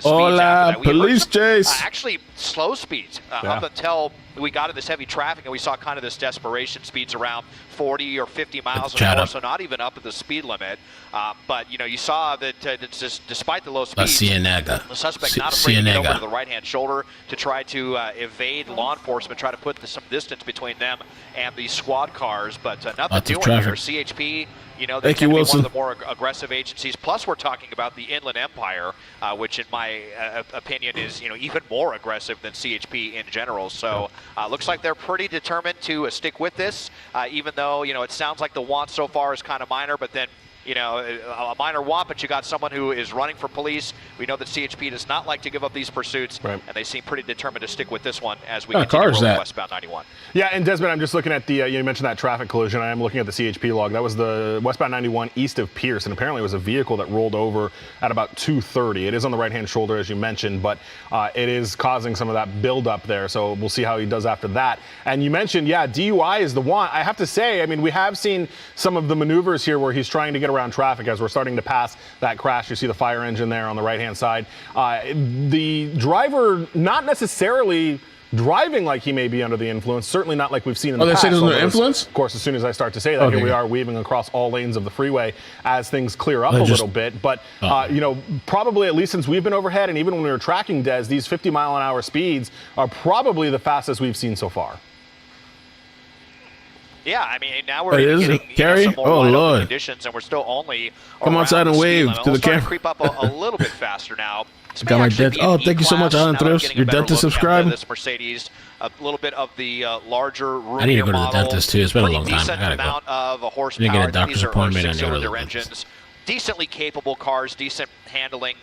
Hola, police chase. Actually, slow speeds up until we got in this heavy traffic and we saw kind of this desperation speeds around 40 or 50 miles an hour, so not even up at the speed limit. But, you saw that despite the low speeds, the suspect not afraid to get over to the right-hand shoulder to try to evade law enforcement, try to put some distance between them and these squad cars, but nothing doing here. CHP, they tend to be one of the more aggressive agencies. Plus, we're talking about the Inland Empire, which in my opinion is, even more aggressive than CHP in general. So looks like they're pretty determined to stick with this, even though, it sounds like the want so far is kind of minor, but then a minor want, but you got someone who is running for police. We know that CHP does not like to give up these pursuits, and they seem pretty determined to stick with this one as we continue rolling westbound 91. Yeah, and Desmond, I'm just looking at the, you mentioned that traffic collision. I am looking at the CHP log. That was the westbound 91 east of Pierce, and apparently it was a vehicle that rolled over at about 2:30. It is on the right-hand shoulder, as you mentioned, but it is causing some of that buildup there, so we'll see how he does after that. And you mentioned, DUI is the want. I have to say, we have seen some of the maneuvers here where he's trying to get around traffic as we're starting to pass that crash. You see the fire engine there on the right-hand side. The driver not necessarily driving like he may be under the influence, certainly not like we've seen in the past. They say he's under influence? Of course, as soon as I start to say that, here we are weaving across all lanes of the freeway as things clear up a little bit. But, probably at least since we've been overhead, and even when we were tracking Des, these 50-mile-an-hour speeds are probably the fastest we've seen so far. Yeah, now we're getting some more Lord conditions, and we're still only come outside and wave to the camera. Creep up a little bit faster now. Got my dent. Oh, thank you so much, Alan Thrift. Your dentist subscribed. This Mercedes, a little bit of the larger. I need to go to the dentist too. It's been a long time. Decent amount of horsepower. Didn't get a doctor's appointment. These are 6-cylinder engines. Decently capable cars, decent handling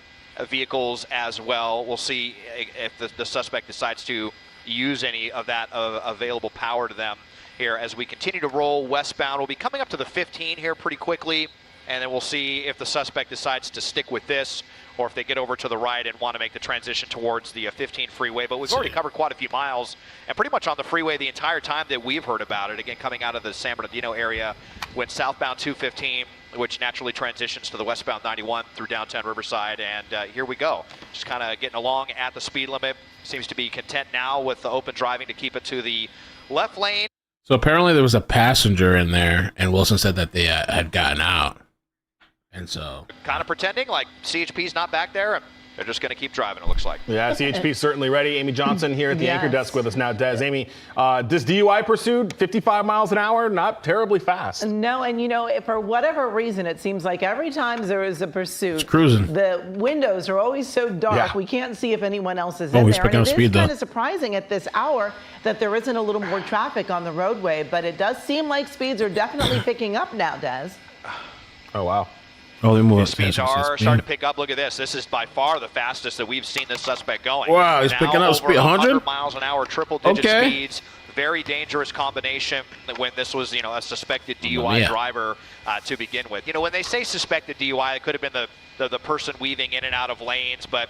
vehicles as well. We'll see if the suspect decides to use any of that available power to them here as we continue to roll westbound. We'll be coming up to the 15 here pretty quickly, and then we'll see if the suspect decides to stick with this or if they get over to the right and want to make the transition towards the 15 freeway. But we've already covered quite a few miles and pretty much on the freeway the entire time that we've heard about it. Again, coming out of the San Bernardino area, went southbound 215, which naturally transitions to the westbound 91 through downtown Riverside, and here we go. Just kind of getting along at the speed limit. Seems to be content now with the open driving to keep it to the left lane. So apparently there was a passenger in there, and Wilson said that they had gotten out. And so kind of pretending like CHP's not back there, and they're just going to keep driving, it looks like. Yeah, CHP's certainly ready. Amy Johnson here at the anchor desk with us now. Des, Amy, this DUI pursuit, 55 miles an hour, not terribly fast. No, and for whatever reason, it seems like every time there is a pursuit, it's cruising. The windows are always so dark, we can't see if anyone else is in he's there. picking up speed, it's kind of surprising at this hour that there isn't a little more traffic on the roadway, but it does seem like speeds are definitely picking up now, Des. Oh, wow. His speeds are starting to pick up. Look at this. This is by far the fastest that we've seen this suspect going. Wow, he's picking up speed. 100 miles an hour, triple-digit speeds. Very dangerous combination when this was, a suspected DUI driver to begin with. When they say suspected DUI, it could have been the person weaving in and out of lanes, but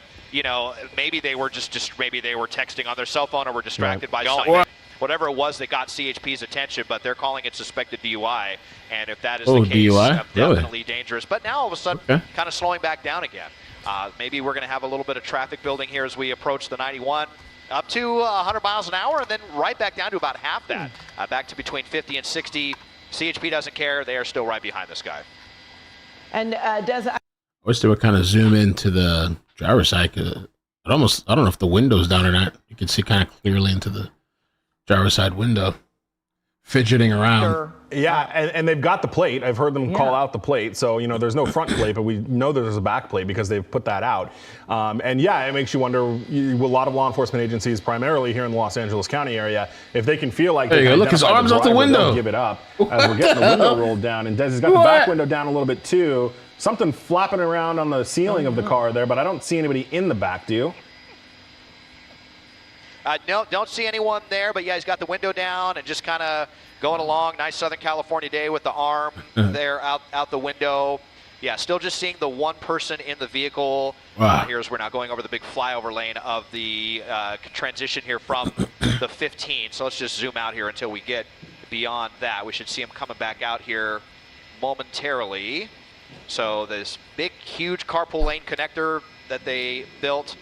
maybe they were maybe they were texting on their cell phone or were distracted by something. Whatever it was that got CHP's attention, but they're calling it suspected DUI. And if that is the case, definitely dangerous. But now all of a sudden, kind of slowing back down again. Maybe we're going to have a little bit of traffic building here as we approach the 91. Up to 100 miles an hour, and then right back down to about half that. Back to between 50 and 60. CHP doesn't care. They are still right behind this guy. And Des, I wish they would kind of zoom into the driver's side. I don't know if the window's down or not. You can see kind of clearly into the driver's side window, fidgeting around. Yeah, and they've got the plate. I've heard them call out the plate. So, there's no front plate, but we know there's a back plate because they've put that out. And it makes you wonder, a lot of law enforcement agencies, primarily here in the Los Angeles County area, if they can feel like they can look, his arm's out the window. Give it up as we're getting the window rolled down. And Des has got the back window down a little bit too. Something flapping around on the ceiling of the car there, but I don't see anybody in the back, do you? No, don't see anyone there, but he's got the window down and just kind of going along. Nice Southern California day with the arm there out the window. Yeah, still just seeing the one person in the vehicle. Here's we're now going over the big flyover lane of the transition here from the 15. So let's just zoom out here until we get beyond that. We should see him coming back out here momentarily. So this big, huge carpool lane connector that they built.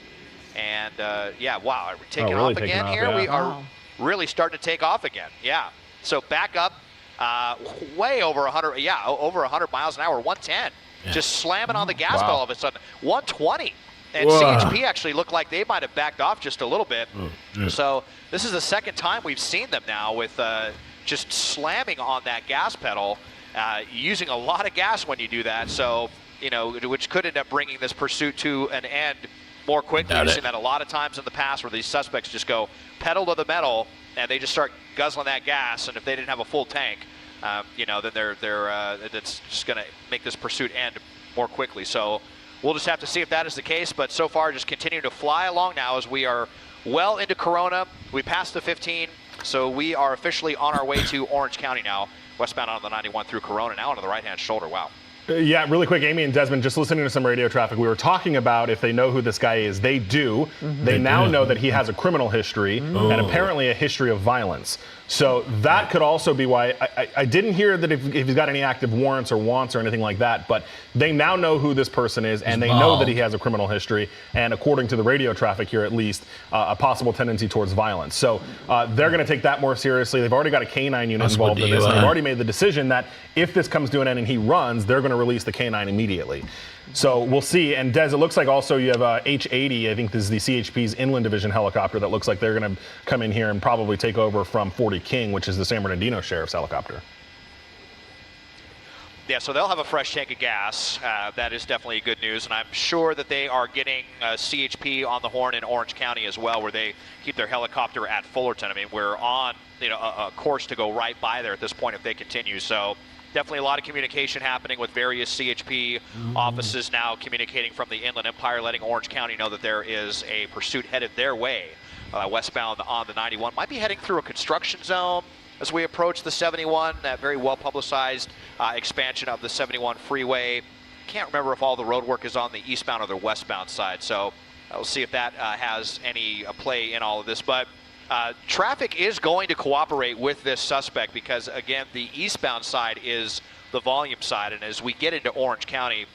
And yeah, wow, are we taking really off taking again off, here? yeah. We are really starting to take off again. Yeah. So back up way over 100, over 100 miles an hour, 110. Yeah. Just slamming on the gas pedal all of a sudden. 120. And CHP actually looked like they might have backed off just a little bit. So this is the second time we've seen them now with just slamming on that gas pedal, using a lot of gas when you do that. So, you know, which could end up bringing this pursuit to an end more quickly. We've seen that a lot of times in the past where these suspects just go pedal to the metal and they just start guzzling that gas. And if they didn't have a full tank, you know, then that's just going to make this pursuit end more quickly. So we'll just have to see if that is the case, but so far just continue to fly along now as we are well into Corona. We passed the 15, so we are officially on our way to Orange County now, westbound on the 91 through Corona, now onto the right-hand shoulder. Wow. Yeah, really quick, Amy and Desmond, just listening to some radio traffic, we were talking about if they know who this guy is. They do. They now know that he has a criminal history and apparently a history of violence. So that could also be why I didn't hear that if he's got any active warrants or wants or anything like that, but they now know who this person is and they know that he has a criminal history and according to the radio traffic here at least, a possible tendency towards violence. So they're going to take that more seriously. They've already got a K-9 unit involved in this. They've already made the decision that if this comes to an end and he runs, they're going to release the K-9 immediately. So we'll see. And Des, it looks like also you have a H-80. I think this is the CHP's Inland Division helicopter that looks like they're going to come in here and probably take over from 40 King, which is the San Bernardino Sheriff's helicopter. Yeah, so they'll have a fresh tank of gas. That is definitely good news. And I'm sure that they are getting CHP on the horn in Orange County as well, where they keep their helicopter at Fullerton. I mean, we're on a course to go right by there at this point if they continue. So definitely a lot of communication happening with various CHP offices now communicating from the Inland Empire, letting Orange County know that there is a pursuit headed their way, westbound on the 91. Might be heading through a construction zone as we approach the 71, that very well-publicized expansion of the 71 freeway. Can't remember if all the road work is on the eastbound or the westbound side, so we'll see if that has any play in all of this. But traffic is going to cooperate with this suspect because, again, the eastbound side is the volume side, and as we get into Orange County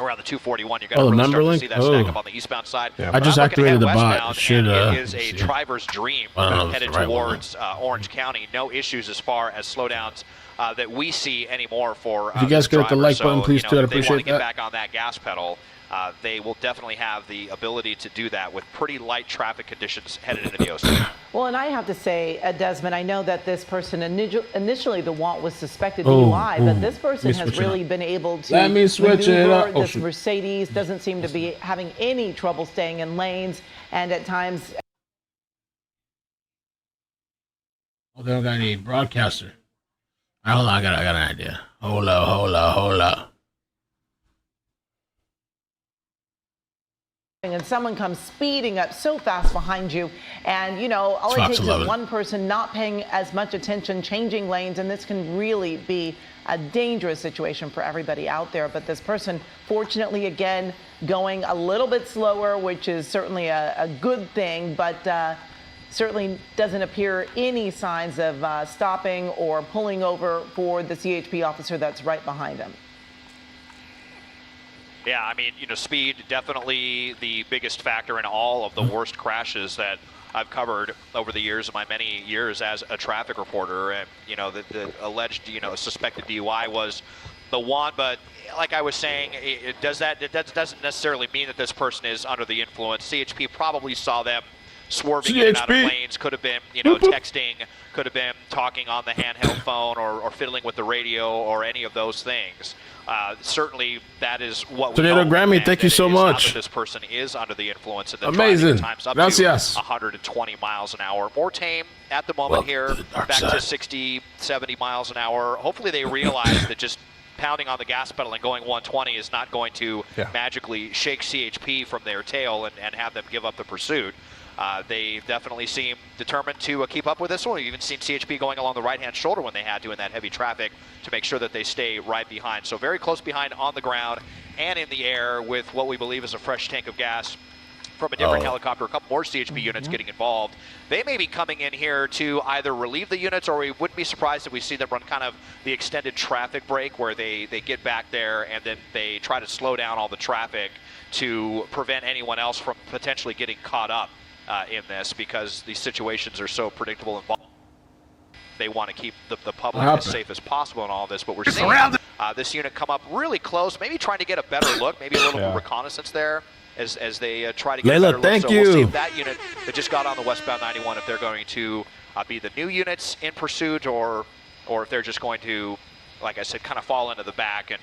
around the 241, you're going to really start to see that stack up on the eastbound side. Yeah. I just activated the bot. It is a driver's dream headed towards Orange County. No issues as far as slowdowns that we see anymore for if you guys could hit the like button, please do. I'd appreciate that. If they want to get back on that gas pedal, they will definitely have the ability to do that with pretty light traffic conditions headed into the OC. Well, and I have to say, Desmond, I know that this person initially the want was suspected DUI, but this person has really been able to maneuver this Mercedes, doesn't seem to be having any trouble staying in lanes, and at times. Oh, they don't got any broadcaster. Hold on, I got an idea. Hold up. And someone comes speeding up so fast behind you, and all it takes is one person not paying as much attention, changing lanes, and this can really be a dangerous situation for everybody out there. But this person, fortunately, again, going a little bit slower, which is certainly a good thing, but certainly doesn't appear any signs of stopping or pulling over for the CHP officer that's right behind him. Yeah, I mean, speed definitely the biggest factor in all of the worst crashes that I've covered over the years of my many years as a traffic reporter. And, the alleged, suspected DUI was the one. But like I was saying, it doesn't necessarily mean that this person is under the influence. CHP probably saw them swerving in and out of lanes, could have been, texting, could have been talking on the handheld phone or fiddling with the radio or any of those things. Certainly, that is what we know. Grammy, thank you so much. That this person is under the influence, and the amazing times up to 120 miles an hour. More tame at the moment here, back to 60, 70 miles an hour. Hopefully, they realize that just pounding on the gas pedal and going 120 is not going to magically shake CHP from their tail and have them give up the pursuit. They definitely seem determined to keep up with this one. We've even seen CHP going along the right-hand shoulder when they had to in that heavy traffic to make sure that they stay right behind. So very close behind on the ground and in the air with what we believe is a fresh tank of gas from a different helicopter, a couple more CHP units getting involved. They may be coming in here to either relieve the units, or we wouldn't be surprised if we see them run kind of the extended traffic break where they get back there and then they try to slow down all the traffic to prevent anyone else from potentially getting caught up in this, because these situations are so predictable and volatile. They want to keep the public as safe as possible in all of this, but we're seeing this unit come up really close, maybe trying to get a better look, maybe a little reconnaissance there as they try to get a better look. Thank you. We'll see if that unit that just got on the westbound 91, if they're going to be the new units in pursuit, or if they're just going to, like I said, kind of fall into the back and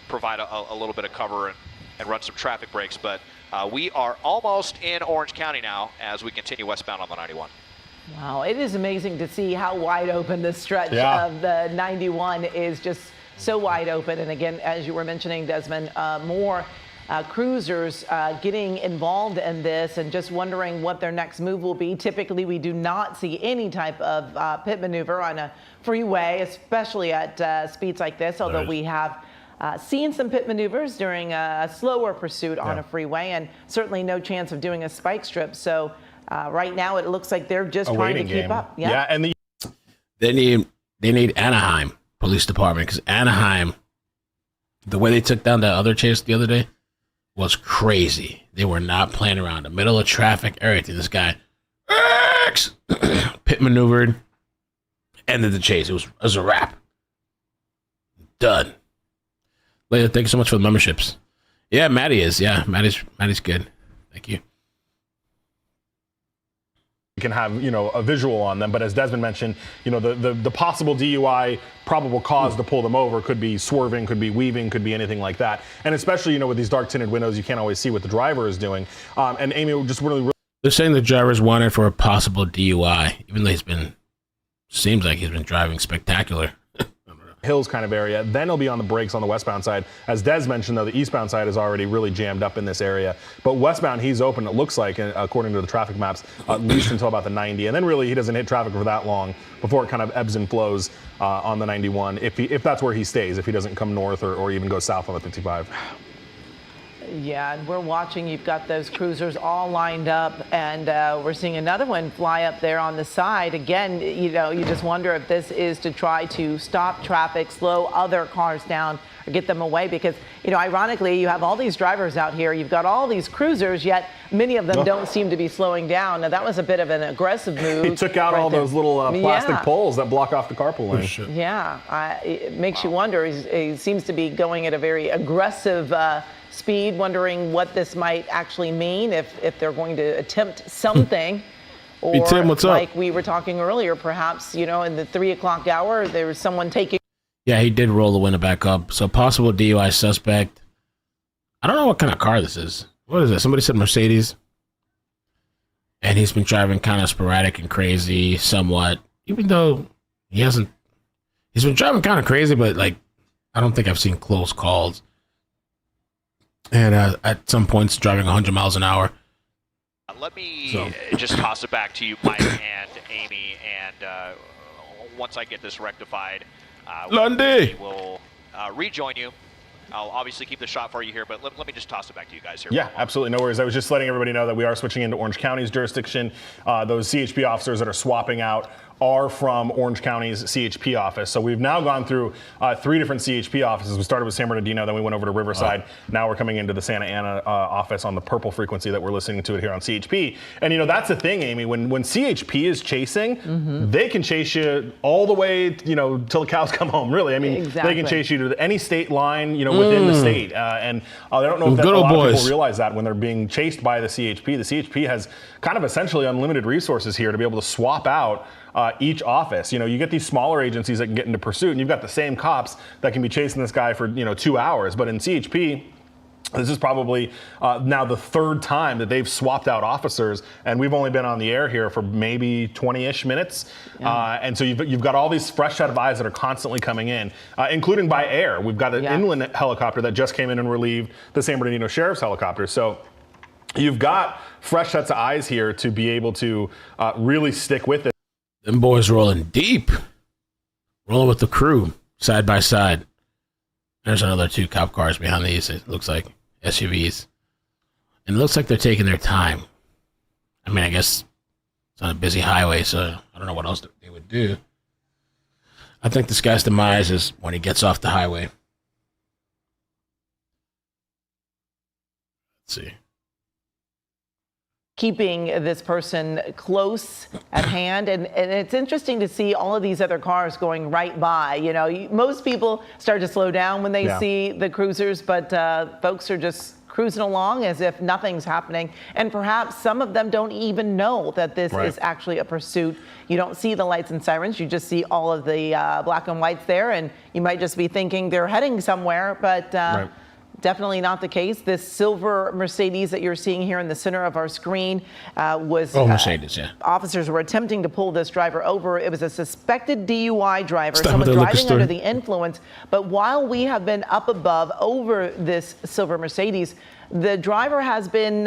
provide a little bit of cover and run some traffic breaks. But we are almost in Orange County now as we continue westbound on the 91. Wow, it is amazing to see how wide open this stretch of the 91 is, just so wide open. And again, as you were mentioning, Desmond, more cruisers getting involved in this, and just wondering what their next move will be. Typically, we do not see any type of pit maneuver on a freeway, especially at speeds like this, although we have seen some pit maneuvers during a slower pursuit on a freeway, and certainly no chance of doing a spike strip. So right now it looks like they're just trying to keep up. Yeah, and they need Anaheim Police Department, because Anaheim, the way they took down that other chase the other day was crazy. They were not playing around. The middle of traffic, everything. This guy pit maneuvered, ended the chase. It was a wrap. Done. Leila, thank you so much for the memberships. Yeah, Maddie is. Yeah, Maddie's good. Thank you. Can have, you know, a visual on them, but as Desmond mentioned, you know, the possible DUI probable cause to pull them over could be swerving, could be weaving, could be anything like that. And especially, you know, with these dark tinted windows, you can't always see what the driver is doing. And Amy, just really they're saying the driver's wanted for a possible DUI, even though seems like he's been driving spectacular. Hills kind of area. Then he'll be on the brakes on the westbound side. As Des mentioned, though, the eastbound side is already really jammed up in this area. But westbound, he's open, it looks like, according to the traffic maps, at least until about the 90. And then really he doesn't hit traffic for that long before it kind of ebbs and flows on the 91, if that's where he stays, if he doesn't come north or even go south on the 55. Yeah, and we're watching. You've got those cruisers all lined up, and we're seeing another one fly up there on the side. Again, you know, you just wonder if this is to try to stop traffic, slow other cars down, or get them away, because, you know, ironically, you have all these drivers out here. You've got all these cruisers, yet many of them don't seem to be slowing down. Now, that was a bit of an aggressive move. He took out all those little plastic poles that block off the carpool lane. Sure. Yeah, it makes you wonder. He seems to be going at a very aggressive speed, wondering what this might actually mean, if they're going to attempt something. Or hey, Tim, what's like up? We were talking earlier, perhaps, you know, in the 3 o'clock hour, there was someone taking. Yeah, he did roll the window back up. So possible DUI suspect. I don't know what kind of car this is. What is it? Somebody said Mercedes. And he's been driving kind of sporadic and crazy somewhat, even though he's been driving kind of crazy, but like, I don't think I've seen close calls. And at some points driving 100 miles an hour. Let me just toss it back to you, Mike and Amy, and once I get this rectified, Lundy we'll rejoin you. I'll obviously keep the shot for you here, but let me just toss it back to you guys here. Yeah, absolutely. No worries. I was just letting everybody know that we are switching into Orange County's jurisdiction. Those CHP officers that are swapping out are from Orange County's CHP office. So we've now gone through 3 different CHP offices. We started with San Bernardino, then we went over to Riverside. Now we're coming into the Santa Ana office on the purple frequency that we're listening to it here on CHP. And, you know, that's the thing, Amy. When CHP is chasing, they can chase you all the way, you know, till the cows come home, really. I mean, they can chase you to any state line, you know, within the state. And I don't know if a lot of people realize that when they're being chased by the CHP. The CHP has kind of essentially unlimited resources here to be able to swap out each office. You know, you get these smaller agencies that can get into pursuit, and you've got the same cops that can be chasing this guy for, you know, 2 hours. But in CHP, this is probably now the 3rd time that they've swapped out officers, and we've only been on the air here for maybe 20-ish minutes. And so you've got all these fresh set of eyes that are constantly coming in, including by air. We've got an inland helicopter that just came in and relieved the San Bernardino Sheriff's helicopter. So you've got fresh sets of eyes here to be able to really stick with it. Them boys rolling deep. Rolling with the crew, side by side. There's another 2 cop cars behind these, it looks like. SUVs. And it looks like they're taking their time. I mean, I guess it's on a busy highway, so I don't know what else they would do. I think this guy's demise is when he gets off the highway. Let's see. Keeping this person close at hand. And it's interesting to see all of these other cars going right by. You know, most people start to slow down when they see the cruisers, but folks are just cruising along as if nothing's happening. And perhaps some of them don't even know that this is actually a pursuit. You don't see the lights and sirens. You just see all of the black and whites there. And you might just be thinking they're heading somewhere, but definitely not the case. This silver Mercedes that you're seeing here in the center of our screen was Mercedes, officers were attempting to pull this driver over. It was a suspected DUI driver, someone driving under the influence. But while we have been up above over this silver Mercedes, the driver has been,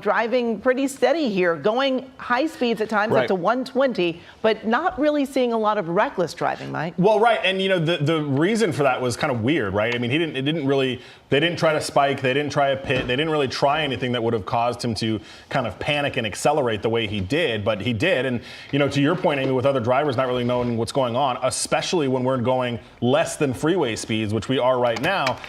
driving pretty steady here, going high speeds at times up to 120, but not really seeing a lot of reckless driving, Mike. Well, right, and the reason for that was kind of weird, right? I mean, they didn't try to spike, they didn't try a pit, they didn't really try anything that would have caused him to kind of panic and accelerate the way he did, but he did. And to your point, Amy, with other drivers not really knowing what's going on, especially when we're going less than freeway speeds, which we are right now,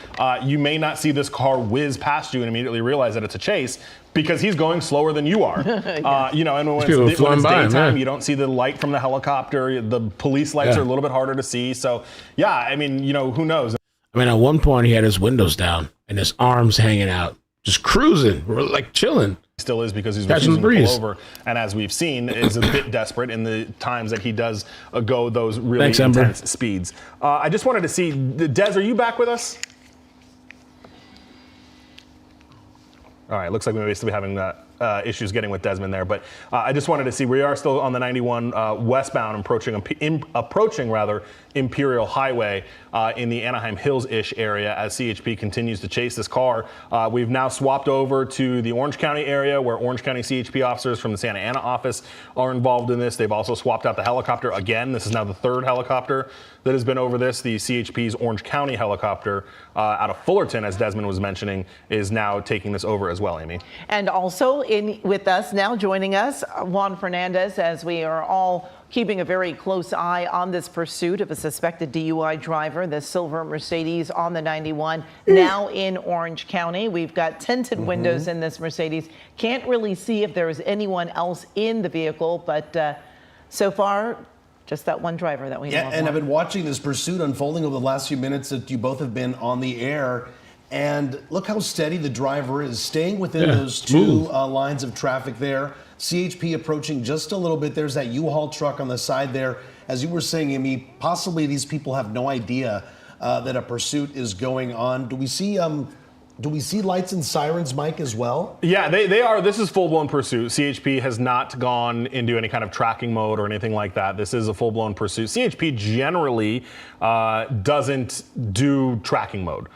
you may not see this car whiz past you and immediately realize that it's a chase because he's going slower than you are. And when it's daytime, you don't see the light from the helicopter. The police lights are a little bit harder to see. So, I mean, who knows? I mean, at one point he had his windows down and his arms hanging out, just cruising, like chilling. Still is because he's refusing to pull over, and as we've seen, is a bit desperate in the times that he does go those really intense speeds. I just wanted to see, Des, are you back with us? All right, looks like we may still be having issues getting with Desmond there, but I just wanted to see, we are still on the 91 westbound, approaching Imperial Highway in the Anaheim Hills-ish area as CHP continues to chase this car. We've now swapped over to the Orange County area where Orange County CHP officers from the Santa Ana office are involved in this. They've also swapped out the helicopter again. This is now the third helicopter that has been over this. The CHP's Orange County helicopter out of Fullerton, as Desmond was mentioning, is now taking this over as well, Amy. And also with us now, joining us, Juan Fernandez, as we are all keeping a very close eye on this pursuit of a suspected DUI driver, the silver Mercedes on the 91, now in Orange County. We've got tinted windows in this Mercedes. Can't really see if there is anyone else in the vehicle, but so far, just that one driver that we know of. And I've been watching this pursuit unfolding over the last few minutes that you both have been on the air. And look how steady the driver is, staying within those two lines of traffic there. CHP approaching just a little bit. There's that U-Haul truck on the side there. As you were saying, Amy, possibly these people have no idea that a pursuit is going on. Do we see lights and sirens, Mike, as well? Yeah, they are. This is full-blown pursuit. CHP has not gone into any kind of tracking mode or anything like that. This is a full-blown pursuit. CHP generally doesn't do tracking mode.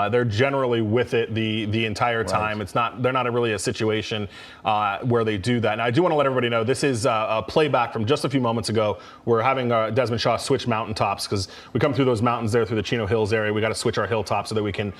They're generally with it the entire time. It's not. They're not really a situation where they do that. Now, I do want to let everybody know this is a playback from just a few moments ago. We're having Desmond Shaw switch mountaintops because we come through those mountains there through the Chino Hills area. We got to switch our hilltops so that we can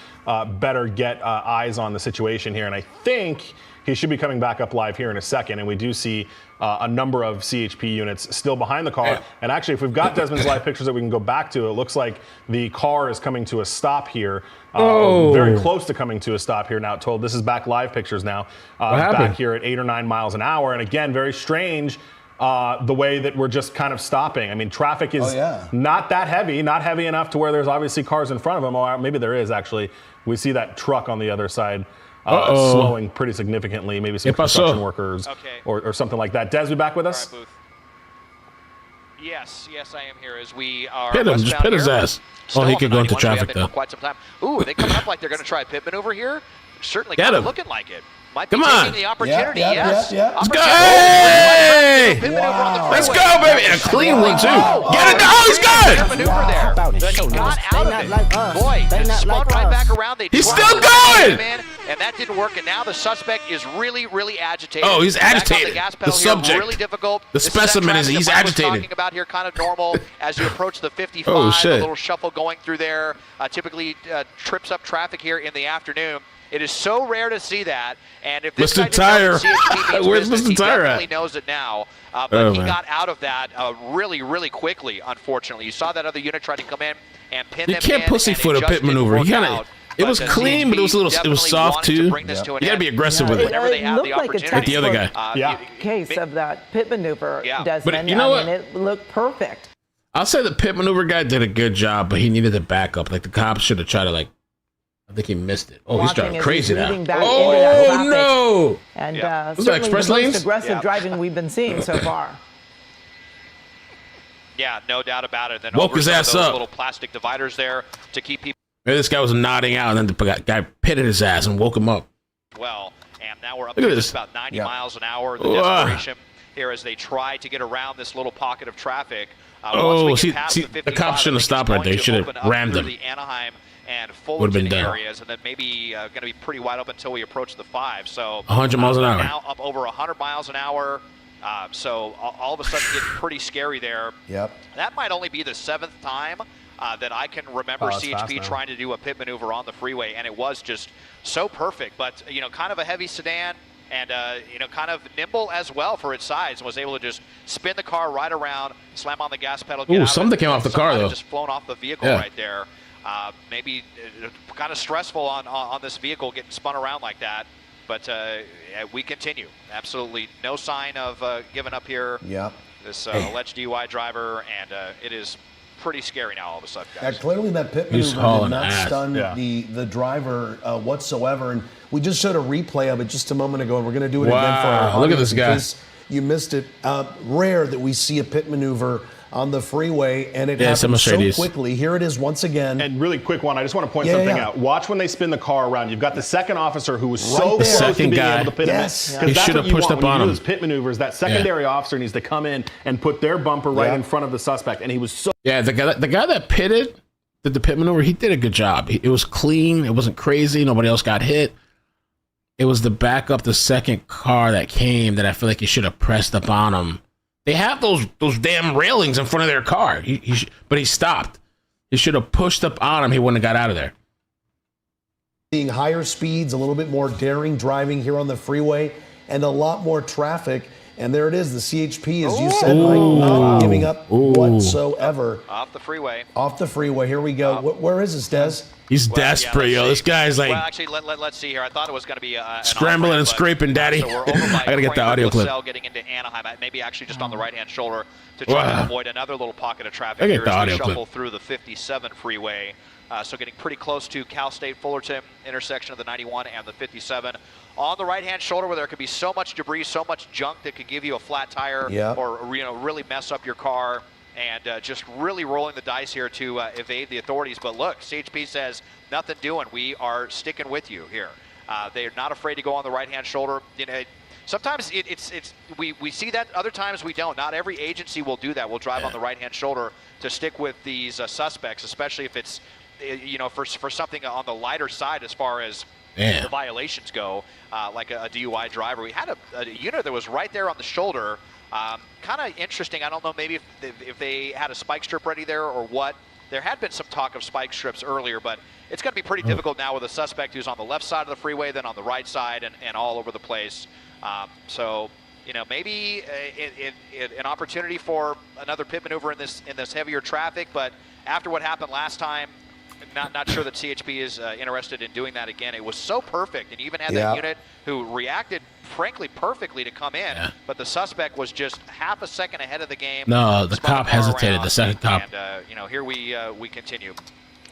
better get eyes on the situation here. And I think he should be coming back up live here in a second, and we do see a number of CHP units still behind the car. And actually, if we've got Desmond's live pictures that we can go back to, it looks like the car is coming to a stop here. Very close to coming to a stop here now, told. This is back live pictures now. Back here at 8 or 9 miles an hour. And again, very strange the way that we're just kind of stopping. I mean, traffic is not that heavy, not heavy enough to where there's obviously cars in front of them. Or maybe there is, actually. We see that truck on the other side. Slowing pretty significantly, maybe some construction workers or something like that. Des, we back with us? All right, Booth. Yes, I am here as we are. Pit him, just pit his ass. Oh, he could go into traffic though. For quite some time. Ooh, are they coming up like they're going to try a pit maneuver here? Certainly kind of looking like it. Might be taking the opportunity, yes. Let's go! Hey! Let's go, baby! And a clean one, too. Get it! Oh, he's good! Maneuver there. He got out of it. Boy, they spun right back around. He's still going! And that didn't work, and now the suspect is really, really agitated. Oh, he's agitated. The subject. Really difficult. The specimen is he's agitated. Talking about here, kind of normal as you approach the 55. A little shuffle going through there. Typically trips up traffic here in the afternoon. It is so rare to see that. And if this Mr. guy didn't Tire. know CHP means Where's business, Mr. Tire he at? definitely knows it now. But he man. got out of that really, really quickly, unfortunately. You saw that other unit try to come in and pin You them can't in, pussyfoot and a it pit just didn't maneuver. work He kinda, out. it was But, clean, but it was a little, it was definitely soft wanted to too. bring this to an You gotta end. be aggressive with it. Whenever they It have looked the like a opportunity. Like the other textbook guy. case of that pit maneuver, Yeah. Desmond. But you know what? I mean, it looked perfect. I'll say the pit maneuver guy did a good job, but he needed the backup. Like the cops should have tried to I think he missed it. Oh, he's Watching driving as crazy he's now. weaving back into that Oh traffic. no! And Was that certainly express the most lanes? aggressive driving we've been seeing so far. Yeah, no doubt about it. Then Woke over his some of ass those up. little plastic dividers there to keep people Maybe this guy was nodding out, and then the guy pitted his ass and woke him up. well. And now we're up Look to at just this. about 90 miles an hour. The Wow. desperation here as they try to get around this little pocket of traffic. Oh, once we see- get past see, the the 55, cops shouldn't have I think stopped it's right going there. They to should have open up rammed through him. the Anaheim and Would've been Fullerton done. areas, and then maybe going to be pretty wide open until we approach the 5. So 100 miles an hour. Now up over 100 miles an hour. So all of a sudden getting pretty scary there. Yep. That might only be the 7th time that I can remember it's fast CHP now. trying to do a pit maneuver on the freeway, and it was just so perfect. But, kind of a heavy sedan and, kind of nimble as well for its size, and was able to just spin the car right around, slam on the gas pedal, get Ooh, out something of it. came off the Some car, might have though. just flown off the vehicle Yeah. right there. Maybe kind of stressful on this vehicle getting spun around like that. But we continue. Absolutely no sign of giving up here. Yep. This alleged DUI driver, and it is pretty scary now all of a sudden, guys. Clearly that pit He's maneuver hauling did not ass. stun the driver whatsoever. And we just showed a replay of it just a moment ago, and we're going to do it again for our Wow, look at audience this guy. in case you missed it. Rare that we see a pit maneuver on the freeway, and it it's a happens so Mercedes. quickly. Here it is once again. And really quick one, I just want to point Yeah, something yeah. out. Watch when they spin the car around. You've got the second officer who was Right so there. close to Second being guy. able to pit Yes. him in. He Because that's should what have you pushed want up when on you do him. those pit maneuvers. That secondary officer needs to come in and put their bumper right in front of the suspect. And he was so Yeah, the guy that pitted, did the pit maneuver, he did a good job. It was clean. It wasn't crazy. Nobody else got hit. It was the backup, the second car that came that I feel like he should have pressed up on him. They have those damn railings in front of their car. But he stopped. He should have pushed up on him. He wouldn't have got out of there. Seeing higher speeds, a little bit more daring driving here on the freeway, and a lot more traffic. And there it is, the CHP, as you said, Mike, not giving up whatsoever. Off the freeway. Off the freeway, here we go. Where is this, Des? He's Well, yeah, desperate, let's yo. see. This guy's like Well, actually, let's see here. I thought it was going to be an scrambling off-ramp, and but, scraping, daddy. So we're over by I gotta get the audio clip. LaSalle getting into Anaheim, maybe actually just on the right-hand shoulder to try Wow. to avoid another little pocket of traffic I get here the as audio we clip. shuffle through the 57 freeway. So getting pretty close to Cal State Fullerton intersection of the 91 and the 57. On the right-hand shoulder where there could be so much debris, so much junk that could give you a flat tire or really mess up your car. And just really rolling the dice here to evade the authorities. But look, CHP says, nothing doing. We are sticking with you here. They are not afraid to go on the right-hand shoulder. Sometimes we see that, other times we don't. Not every agency will do that. We'll drive on the right-hand shoulder to stick with these suspects, especially if it's, for something on the lighter side as far as the violations go, like a DUI driver. We had a unit that was right there on the shoulder. Kind of interesting. I don't know maybe if they had a spike strip ready there or what. There had been some talk of spike strips earlier, but it's going to be pretty difficult now with a suspect who's on the left side of the freeway, then on the right side, and all over the place. So, maybe an opportunity for another pit maneuver in this heavier traffic. But after what happened last time, not sure that CHP is interested in doing that again. It was so perfect, and you even had that unit who reacted, frankly, perfectly to come in, but the suspect was just half a second ahead of the game. No, the cop hesitated, the second cop. And, here we continue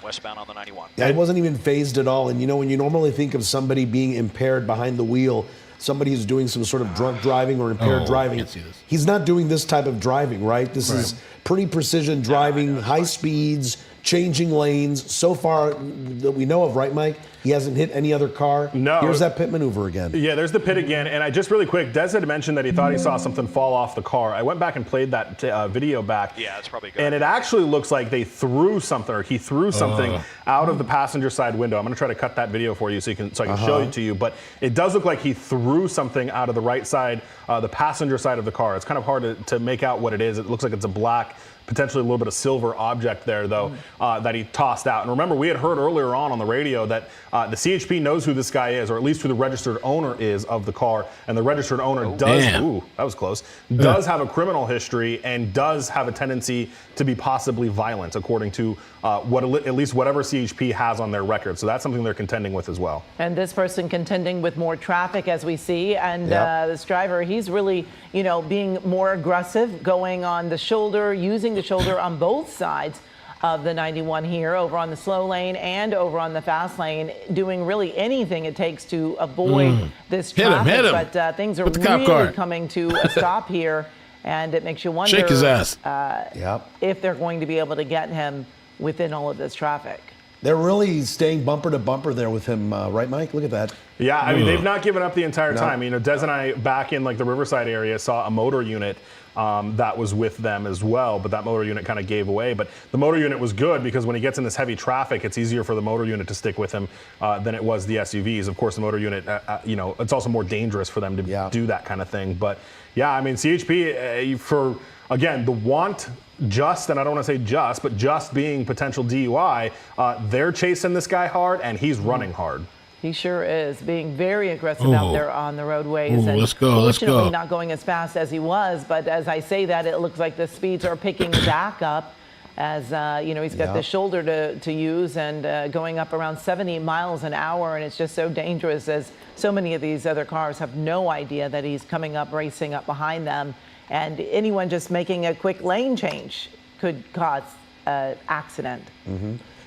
westbound on the 91. Yeah, it wasn't even phased at all. And, when you normally think of somebody being impaired behind the wheel, somebody who's doing some sort of drunk driving or impaired driving, can't see this. he's not doing this type of driving, right? This is pretty precision driving, high speeds, changing lanes. So far that we know of, right, Mike? He hasn't hit any other car. No. Here's that pit maneuver again. Yeah, there's the pit again. And I just really quick, Des had mentioned that he thought he saw something fall off the car. I went back and played that video back. Yeah, that's probably good. And it actually looks like they threw something, or he threw something out of the passenger side window. I'm going to try to cut that video for you so I can show it to you. But it does look like he threw something out of the right side, the passenger side of the car. It's kind of hard to make out what it is. It looks like it's a black potentially a little bit of silver object there, though, that he tossed out. And remember, we had heard earlier on the radio that the CHP knows who this guy is, or at least who the registered owner is of the car. And the registered owner ooh, that was close, does have a criminal history and does have a tendency to be possibly violent, according to at least whatever CHP has on their record. So that's something they're contending with as well. And this person contending with more traffic, as we see. And this driver, he's really, being more aggressive, going on the shoulder, using the shoulder on both sides of the 91 here, over on the slow lane and over on the fast lane, doing really anything it takes to avoid this traffic. Hit him. But things are really coming to a stop here, and it makes you wonder shake his ass. If they're going to be able to get him within all of this traffic. They're really staying bumper to bumper there with him, right, Mike? Look at that. Yeah, I mean, they've not given up the entire time. Des and I, back in the Riverside area, saw a motor unit that was with them as well, but that motor unit kind of gave away. But the motor unit was good because when he gets in this heavy traffic, it's easier for the motor unit to stick with him than it was the SUVs. Of course, the motor unit, it's also more dangerous for them to do that kind of thing. But yeah, I mean, CHP, for, again, the want just, and I don't want to say just, but just being potential DUI, they're chasing this guy hard, and he's running hard. He sure is, being very aggressive out there on the roadways. And let's go. Fortunately, not going as fast as he was, but as I say that, it looks like the speeds are picking back up as, he's got the shoulder to use, and going up around 70 miles an hour, and it's just so dangerous, as so many of these other cars have no idea that he's coming up, racing up behind them. And anyone just making a quick lane change could cause an accident.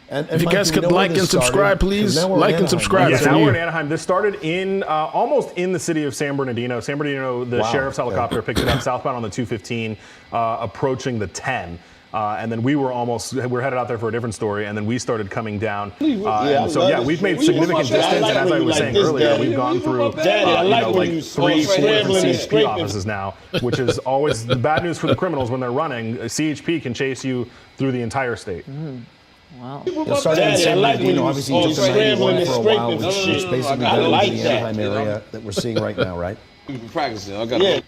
And if you guys could like and subscribe, please. Like and subscribe. Yes, now we're in Anaheim. This started in almost in the city of San Bernardino. San Bernardino, the sheriff's helicopter picked it up southbound on the 215, approaching the 10. And then we're headed out there for a different story, and then we started coming down. We've made significant distance, and as I was saying earlier, we've gone through 3 different CHP offices now, which is always the bad news for the criminals when they're running. A CHP can chase you through the entire state. Wow. Starting in San Bernardino, obviously you took the 91 for a while, which basically goes to the Anaheim area that we're seeing right now, right? Practicing.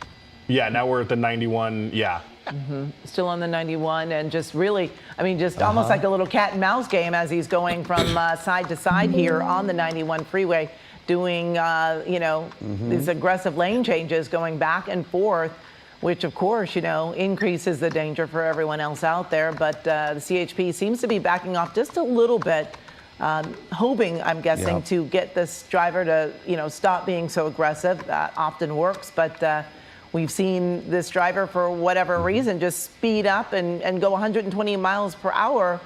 Yeah, now we're at the 91, Still on the 91, and just really, almost like a little cat and mouse game as he's going from side to side here on the 91 freeway, doing, these aggressive lane changes, going back and forth, which of course, increases the danger for everyone else out there. But the CHP seems to be backing off just a little bit, hoping, I'm guessing, to get this driver to, stop being so aggressive. That often works, but we've seen this driver, for whatever reason, just speed up and go 120 miles per hour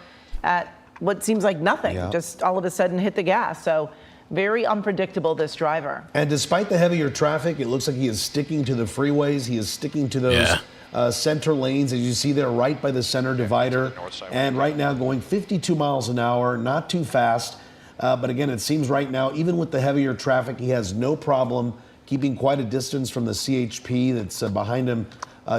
at what seems like nothing. Just all of a sudden hit the gas. So very unpredictable, this driver. And despite the heavier traffic, it looks like he is sticking to the freeways. He is sticking to those center lanes, as you see there, right by the center divider. And right now going 52 miles an hour, not too fast. But again, it seems right now, even with the heavier traffic, he has no problem keeping quite a distance from the CHP that's behind him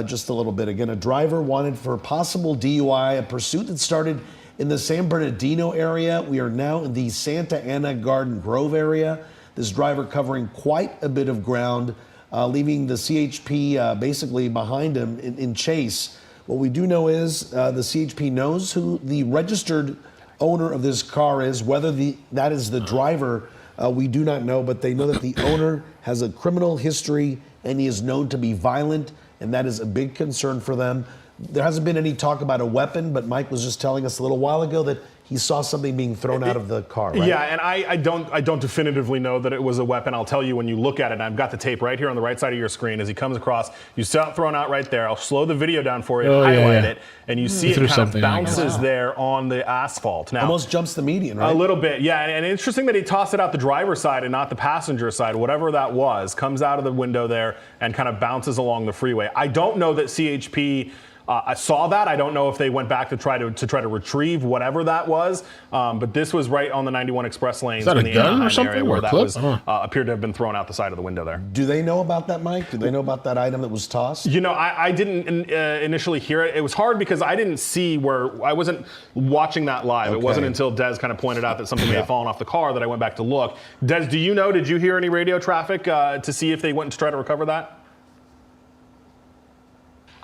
just a little bit. Again, a driver wanted for possible DUI, a pursuit that started in the San Bernardino area. We are now in the Santa Ana Garden Grove area. This driver covering quite a bit of ground, leaving the CHP basically behind him in chase. What we do know is the CHP knows who the registered owner of this car is. Whether that is the driver, we do not know, but they know that the owner has a criminal history and he is known to be violent, and that is a big concern for them. There hasn't been any talk about a weapon, but Mike was just telling us a little while ago that he saw something being thrown out of the car, right? Yeah, and I don't definitively know that it was a weapon. I'll tell you when you look at it, and I've got the tape right here on the right side of your screen as he comes across. You saw it thrown out right there. I'll slow the video down for you, highlight it, and you see it kind of bounces there on the asphalt. Now, almost jumps the median, right? A little bit, yeah. And interesting that he tossed it out the driver's side and not the passenger side, whatever that was, comes out of the window there and kind of bounces along the freeway. I don't know that CHP I saw that. I don't know if they went back to try to retrieve whatever that was, but this was right on the 91 express lanes in the Anaheim area where that was appeared to have been thrown out the side of the window there. Do they know about that, Mike? Do they know about that item that was tossed? I didn't initially hear it. It was hard because I didn't see I wasn't watching that live. Okay. It wasn't until Des kind of pointed out that something may have fallen off the car that I went back to look. Des, did you hear any radio traffic to see if they went to try to recover that?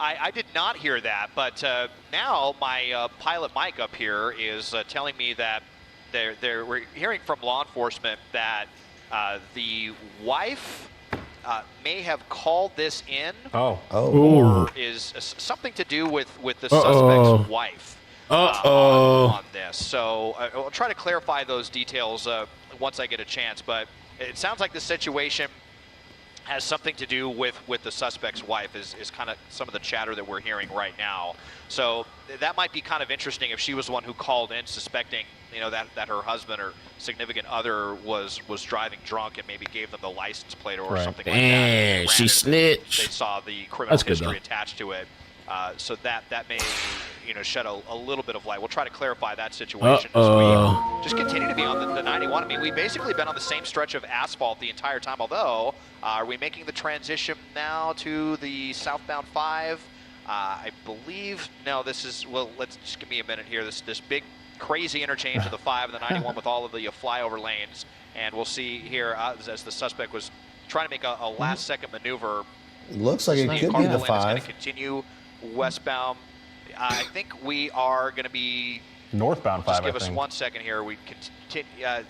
I did not hear that, but now my pilot Mike up here is telling me that we're hearing from law enforcement that the wife may have called this in, or is something to do with the suspect's wife on this. So I'll try to clarify those details once I get a chance, but it sounds like the situation has something to do with the suspect's wife is kind of some of the chatter that we're hearing right now. So that might be kind of interesting if she was the one who called in suspecting, that her husband or significant other was driving drunk and maybe gave them the license plate or something like that. And she snitched. They saw the criminal history attached to it. So that may, shed a little bit of light. We'll try to clarify that situation as we just continue to be on the 91. I mean, we've basically been on the same stretch of asphalt the entire time, although are we making the transition now to the southbound 5? I believe, no, this is, well, let's just give me a minute here. This big crazy interchange of the 5 and the 91 with all of the flyover lanes. And we'll see here as the suspect was trying to make a last second maneuver. It looks like it could be the 5. Is going to continue westbound. I think we are going to be northbound 5. Just give us 1 second here. We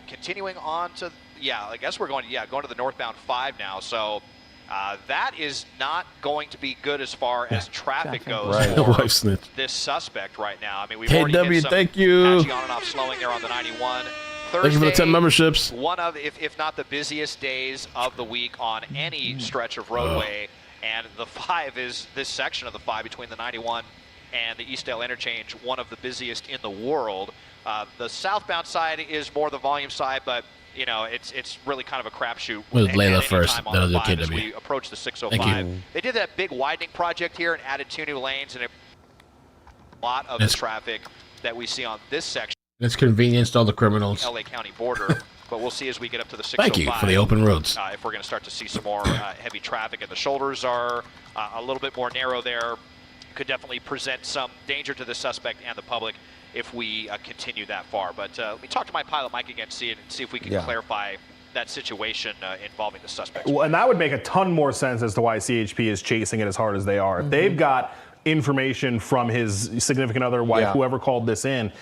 continuing on to, I guess we're going to the northbound 5 now. So that is not going to be good as far as traffic goes for this suspect right now. I mean, we've already hit some patchy on and off slowing there on the 91. Thursday, thank you for the 10 memberships. One of, if not the busiest days of the week on any stretch of roadway. And the 5 is this section of the 5 between the 91 and the Eastdale interchange, one of the busiest in the world. The southbound side is more the volume side, but it's really kind of a crapshoot. With Layla first, then the KW. As we approach the 605, they did that big widening project here and added 2 new lanes, and a lot of the traffic that we see on this section. It's convenienced all the criminals. LA County border. But we'll see as we get up to the 605. Thank you for the open roads. If we're going to start to see some more heavy traffic, and the shoulders are a little bit more narrow there, could definitely present some danger to the suspect and the public if we continue that far. But let me talk to my pilot Mike again, see if we can clarify that situation involving the suspect. Well, and that would make a ton more sense as to why CHP is chasing it as hard as they are. If they've got information from his significant other, wife, whoever called this in,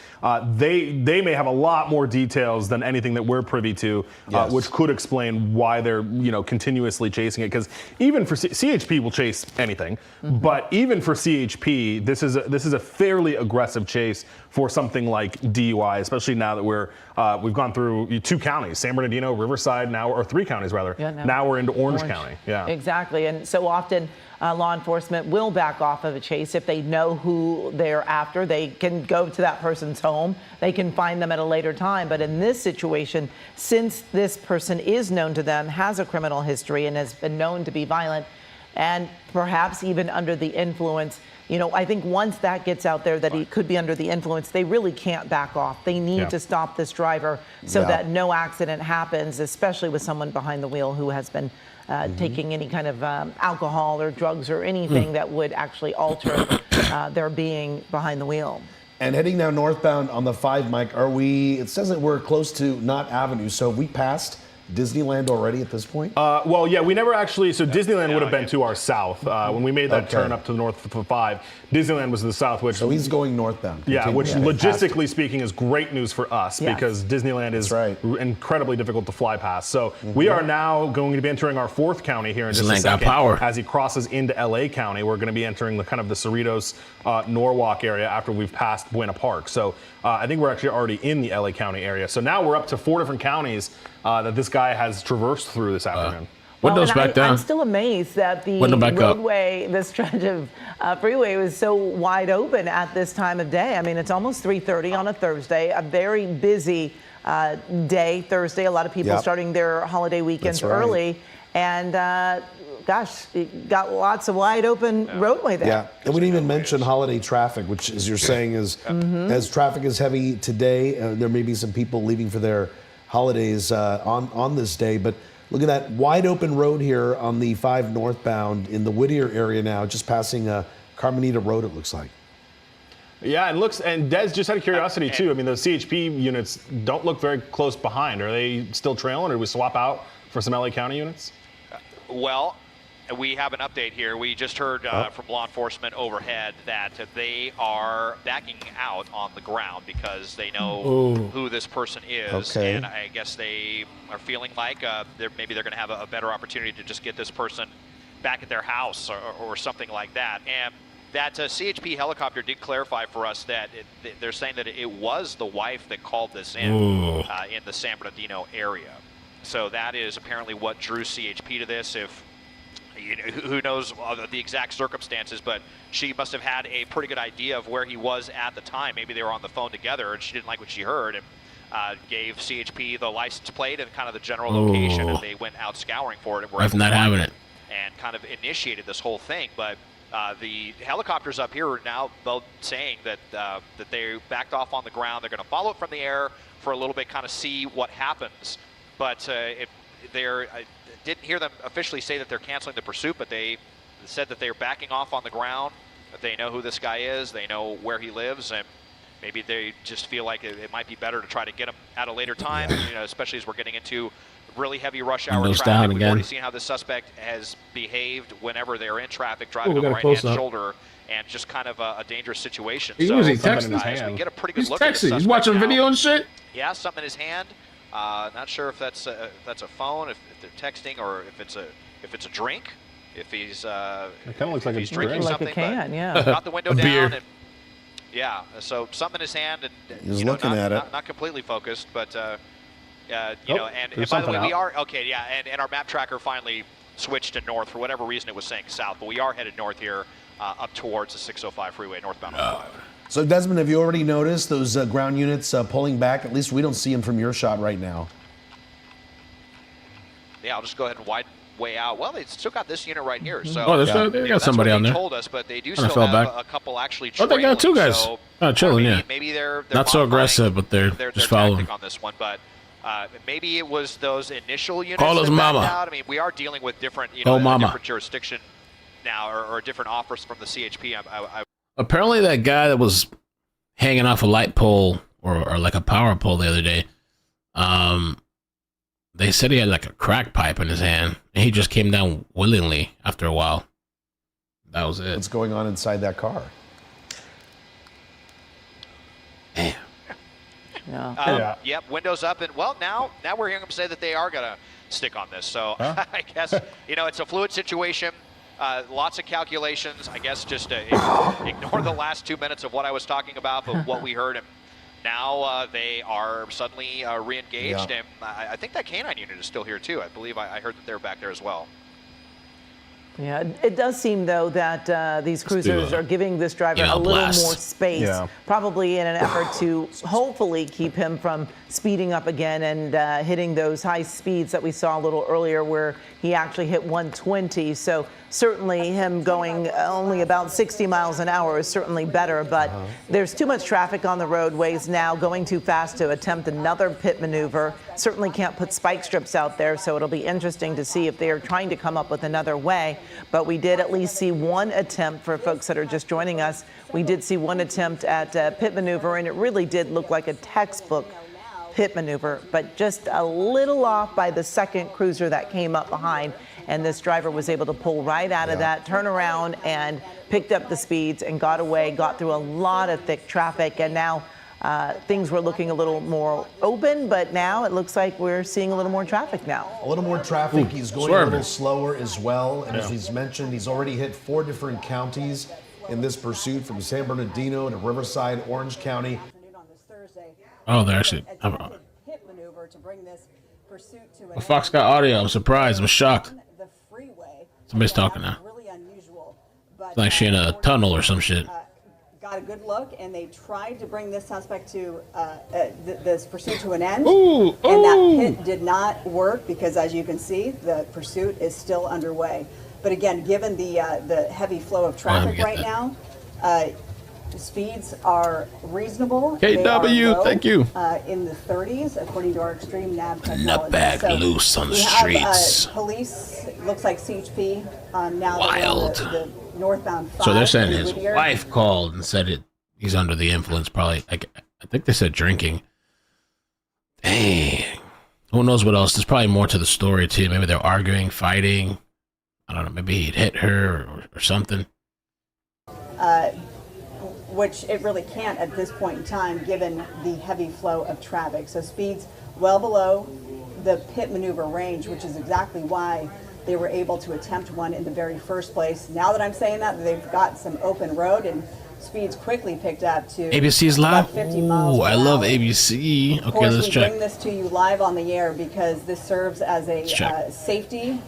they may have a lot more details than anything that we're privy to, which could explain why they're continuously chasing it. Because even for CHP will chase anything, but even for CHP, this is a fairly aggressive chase for something like DUI, especially now that we've gone through 2 counties, San Bernardino, Riverside, or 3 counties rather. Now we're into Orange County. Exactly, and so often law enforcement will back off of a chase if they know who they're after. They can go to that person's home. They can find them at a later time. But in this situation, since this person is known to them, has a criminal history, and has been known to be violent, and perhaps even under the influence, I think once that gets out there that he could be under the influence, they really can't back off. They need to stop this driver so that no accident happens, especially with someone behind the wheel who has been taking any kind of alcohol or drugs or anything that would actually alter their being behind the wheel. And heading now northbound on the 5, Mike, it says that we're close to Knott Avenue, so have we passed Disneyland already at this point? We never actually, so Disneyland would have been to our south. When we made that turn up to the north for 5, Disneyland was to the south, which... So he's going northbound. Which logistically speaking is great news for us because Disneyland is incredibly difficult to fly past. So we are now going to be entering our 4th county here in just a second. As he crosses into LA County, we're going to be entering the Cerritos, Norwalk area after we've passed Buena Park. So I think we're actually already in the LA County area. So now we're up to 4 different counties that this guy has traversed through this afternoon. Windows back down. I'm still amazed that the roadway, the stretch of freeway was so wide open at this time of day. I mean, it's almost 3:30 on a Thursday, a very busy day, Thursday. A lot of people starting their holiday weekends early. And gosh, got lots of wide open roadway there. Yeah, and we didn't even mention holiday traffic, which, as you're saying, is as traffic is heavy today, there may be some people leaving for their holidays on this day, but look at that wide open road here on the 5 northbound in the Whittier area now, just passing Carmenita Road, it looks like. Yeah, and Des, just out of curiosity too, I mean, those CHP units don't look very close behind. Are they still trailing, or do we swap out for some LA County units? Well, we have an update here. We just heard from law enforcement overhead that they are backing out on the ground because they know who this person is. Okay. And I guess they are feeling like maybe they're going to have a better opportunity to just get this person back at their house or something like that. And that CHP helicopter did clarify for us that they're saying that it was the wife that called this in the San Bernardino area. So that is apparently what drew CHP to this. If who knows the exact circumstances, but she must have had a pretty good idea of where he was at the time. Maybe they were on the phone together and she didn't like what she heard and gave CHP the license plate and kind of the general location, and they went out scouring for it. I'm not having it. And kind of initiated this whole thing. But the helicopters up here are now both saying that that they backed off on the ground. They're going to follow it from the air for a little bit, kind of see what happens. But I didn't hear them officially say that they're canceling the pursuit, but they said that they're backing off on the ground, that they know who this guy is, they know where he lives, and maybe they just feel like it might be better to try to get him at a later time, especially as we're getting into really heavy rush hour traffic. We've already seen how the suspect has behaved whenever they're in traffic, driving on the right-hand shoulder, and just kind of a dangerous situation. He was texting his hand. We get a pretty good look at the suspect. He's watching video and shit? Yeah, something in his hand. Not sure if that's a phone, if they're texting, or if it's a drink. If he's it kind of looks like he's a drinking drink. something, like a can, but got the window down, beer. and so something in his hand, and He's looking at it. Not completely focused, but and there's by the way, something we are and our map tracker finally switched to north for whatever reason. It was saying south, but we are headed north here, up towards the 605 freeway, northbound on 5. So, Desmond, have you already noticed those ground units pulling back? At least we don't see them from your shot right now. Yeah, I'll just go ahead and widen way out. Well, they still got this unit right here. So they got somebody on there. Told us, but they do still have a couple actually trailing. They got two guys. So, chilling, maybe they're not so aggressive, but they're just following on this one. But maybe it was those initial units. Call us mama. Out. I mean, we are dealing with different, different jurisdiction now, or different offers from the CHP. Apparently, that guy that was hanging off a light pole or like a power pole the other day, they said he had like a crack pipe in his hand, and he just came down willingly after a while. That was it. What's going on inside that car? Damn. Yep, windows up, and now we're hearing them say that they are gonna stick on this. So I guess it's a fluid situation. Lots of calculations. I guess just ignore the last 2 minutes of what I was talking about, but what we heard. And now they are suddenly re-engaged, and I think that canine unit is still here too. I believe I heard that they're back there as well. Yeah, it does seem, though, that these cruisers are giving this driver a little more space, probably in an effort to hopefully keep him from speeding up again and hitting those high speeds that we saw a little earlier where he actually hit 120. So certainly him going only about 60 miles an hour is certainly better, but there's too much traffic on the roadways now, going too fast to attempt another pit maneuver. Certainly can't put spike strips out there, so it'll be interesting to see if they are trying to come up with another way. But we did at least see one attempt, for folks that are just joining us, we did see one attempt at pit maneuver, and it really did look like a textbook pit maneuver, but just a little off by the second cruiser that came up behind. And this driver was able to pull right out of that, turn around, and picked up the speeds and got away, got through a lot of thick traffic. And now things were looking a little more open, but now it looks like we're seeing a little more traffic now. A little more traffic. He's going a little slower as well. And as he's mentioned, he's already hit 4 different counties in this pursuit, from San Bernardino to Riverside, Orange County. Oh, they're actually. Fox got audio. I'm surprised. I'm shocked. Somebody's talking now. It's like she in a tunnel or some shit. Got a good look, and they tried to bring this suspect to this pursuit to an end. And that pit did not work because, as you can see, the pursuit is still underway. But again, given the heavy flow of traffic right now, speeds are reasonable. KW, low, thank you. In the 30s, according to our extreme nav technology. Nutbag loose on the streets. Police, looks like CHP now. Wild. The northbound 5. So they're saying his wife called and said he's under the influence, probably. I think they said drinking. Dang. Who knows what else? There's probably more to the story, too. Maybe they're arguing, fighting. I don't know, maybe he'd hit her or something. Which it really can't at this point in time, given the heavy flow of traffic. So speeds well below the pit maneuver range, which is exactly why they were able to attempt one in the very first place. Now that I'm saying that, they've got some open road and speeds quickly picked up to ABC's live. 50 miles Oh, per I love hour. ABC. Of Okay, course, let's we check. bring this to you live on the air because this serves as a check. safety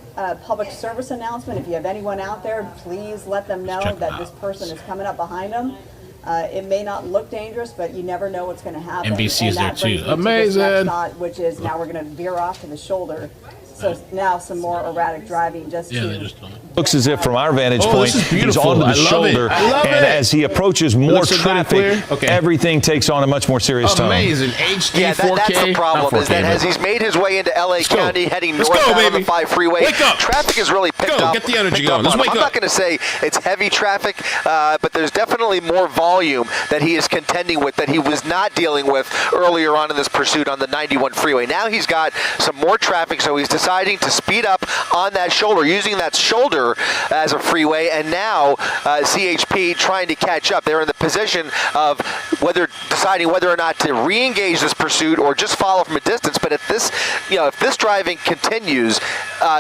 public service announcement. If you have anyone out there, please let them know check that it this out. person is coming up behind them. It may not look dangerous, but you never know what's going to happen. NBC is And there that brings too. me to this Amazing. next thought, which is now we're going to veer off to the shoulder. So now some more erratic driving just Yeah, to they just told me. Looks as if, from our vantage Oh, point, this is he's beautiful. onto the I love it. shoulder, I love and it. as he approaches more looks so good and traffic, clear. Okay. everything takes on a much more serious tone. Amazing. HD, Yeah, 4K. that's the problem, Not is that 4K, as but- he's made his way into LA go. County, heading Let's northbound go, on the baby. 5 freeway, Wake up. traffic has really picked Go. up. Get the energy picked going. up Let's on him. wake I'm up. not going to say it's heavy traffic, but there's definitely more volume that he is contending with that he was not dealing with earlier on in this pursuit on the 91 freeway. Now he's got some more traffic, so he's deciding to speed up on that shoulder, using that shoulder as a freeway, and now CHP trying to catch up. They're in the position of deciding whether or not to re-engage this pursuit or just follow from a distance. But if this driving continues,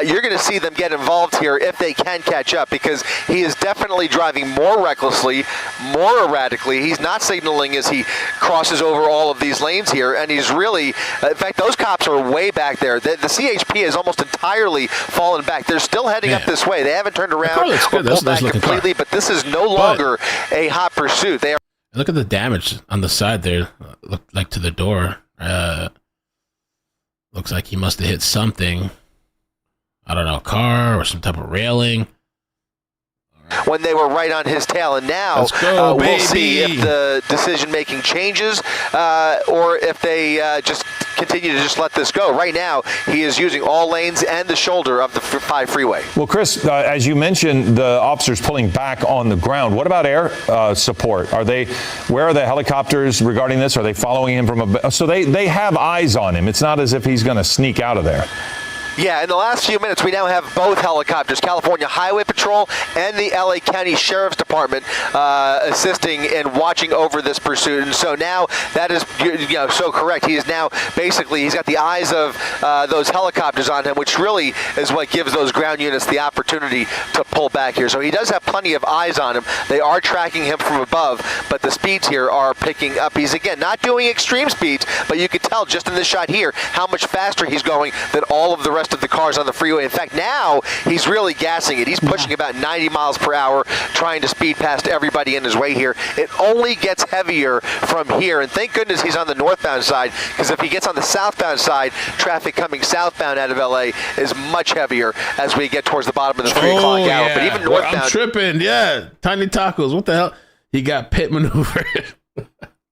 you're going to see them get involved here if they can catch up, because he is definitely driving more recklessly, more erratically. He's not signaling as he crosses over all of these lanes here, and he's really, in fact, those cops are way back there. The CHP has almost entirely fallen back. They're still heading up this way. They haven't turned around car looks or good. That's pulled a nice back looking car. completely, but this is no longer a hot pursuit. They are Look at the damage on the side there. Look like to the door. Looks like he must have hit something. I don't know, a car or some type of railing. when they were right on his tail. And now Let's go, we'll see baby. if the decision-making changes or if they just continue to just let this go. Right now, he is using all lanes and the shoulder of the 5 freeway. Well, Chris, as you mentioned, the officers pulling back on the ground. What about air support? Where are the helicopters regarding this? Are they following him from so they have eyes on him? It's not as if he's going to sneak out of there. Yeah, in the last few minutes, we now have both helicopters, California Highway Patrol and the LA County Sheriff's Department, assisting and watching over this pursuit. And so now that is, so correct. He is now basically, he's got the eyes of those helicopters on him, which really is what gives those ground units the opportunity to pull back here. So he does have plenty of eyes on him. They are tracking him from above, but the speeds here are picking up. He's, again, not doing extreme speeds, but you could tell just in this shot here how much faster he's going than all of the rest of the cars on the freeway. In fact, now he's really gassing it. He's pushing about 90 miles per hour, trying to speed past everybody in his way here. It only gets heavier from here, and thank goodness he's on the northbound side, because if he gets on the southbound side, traffic coming southbound out of LA is much heavier as we get towards the bottom of the 3 o'clock hour. But even northbound, I'm tripping. Yeah, Tiny Tacos. What the hell? He got pit maneuvered.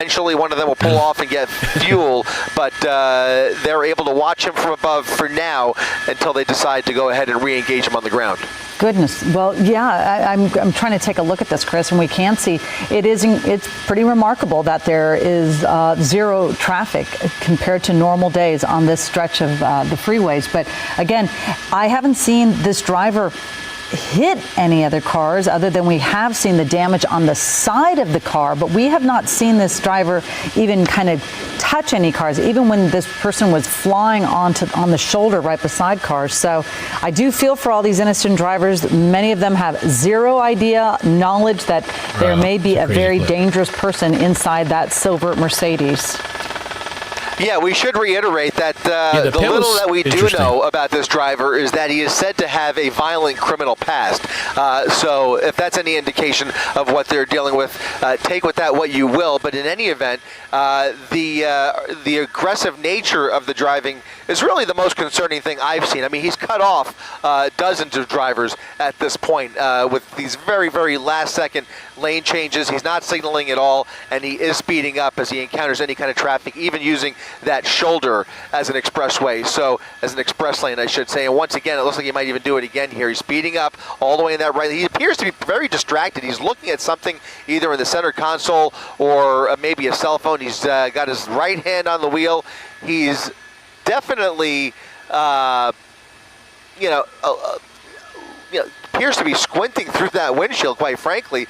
eventually one of them will pull off and get fuel, but they're able to watch him from above for now until they decide to go ahead and re-engage him on the ground. Goodness. Well, yeah, I'm trying to take a look at this, Chris, and we can see it's pretty remarkable that there is zero traffic compared to normal days on this stretch of the freeways. But again, I haven't seen this driver hit any other cars other than we have seen the damage on the side of the car, but we have not seen this driver even kind of touch any cars, even when this person was flying on the shoulder right beside cars. So I do feel for all these innocent drivers. Many of them have zero knowledge that there may be a very dangerous person inside that silver Mercedes. Yeah, we should reiterate that the little that we do know about this driver is that he is said to have a violent criminal past. So if that's any indication of what they're dealing with, take with that what you will. But in any event, the aggressive nature of the driving is really the most concerning thing I've seen. I mean, he's cut off dozens of drivers at this point with these very, very last-second lane changes. He's not signaling at all, and he is speeding up as he encounters any kind of traffic, even using that shoulder as an expressway, so as an express lane, I should say. And once again, it looks like he might even do it again here. He's speeding up all the way in that right. He appears to be very distracted. He's looking at something either in the center console or maybe a cell phone. He's got his right hand on the wheel. He's definitely, appears to be squinting through that windshield, quite frankly.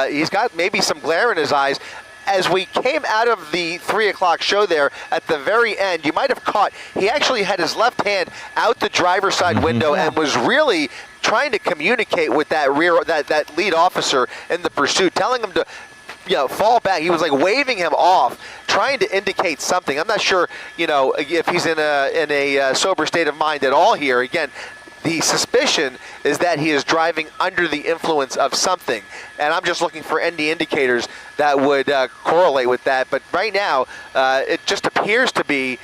He's got maybe some glare in his eyes. As we came out of the 3 o'clock show there, at the very end, you might have caught, he actually had his left hand out the driver's side window and was really trying to communicate with that that lead officer in the pursuit, telling him to fall back. He was like waving him off, trying to indicate something. I'm not sure, if he's in a sober state of mind at all here. Again, the suspicion is that he is driving under the influence of something, and I'm just looking for any indicators that would correlate with that. But right now, it just appears to be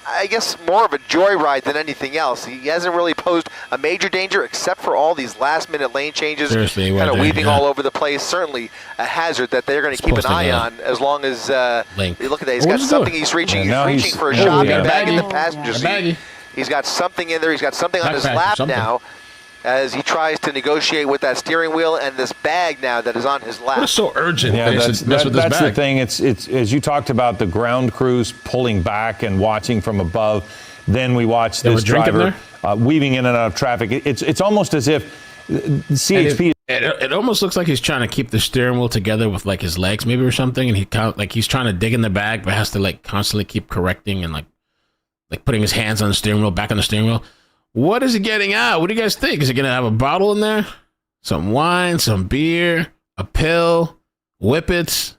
I guess more of a joyride than anything else. He hasn't really posed a major danger except for all these last-minute lane changes, kind of weaving all over the place. Certainly a hazard that they're going to keep an eye on as long as you look at that. He's got something. He's reaching for a shopping bag in the passenger seat. He's got something in there. He's got something on his lap now as he tries to negotiate with that steering wheel and this bag now that is on his lap. What is so urgent? Yeah, that's the thing. It's as you talked about the ground crews pulling back and watching from above. Then we watch this driver weaving in and out of traffic. It's almost as if CHP. It almost looks like he's trying to keep the steering wheel together with like his legs maybe or something, and he's trying to dig in the bag, but has to like constantly keep correcting and like putting his hands on the steering wheel, back on the steering wheel. What is he getting out? What do you guys think? Is he going to have a bottle in there? Some wine, some beer, a pill, whippets,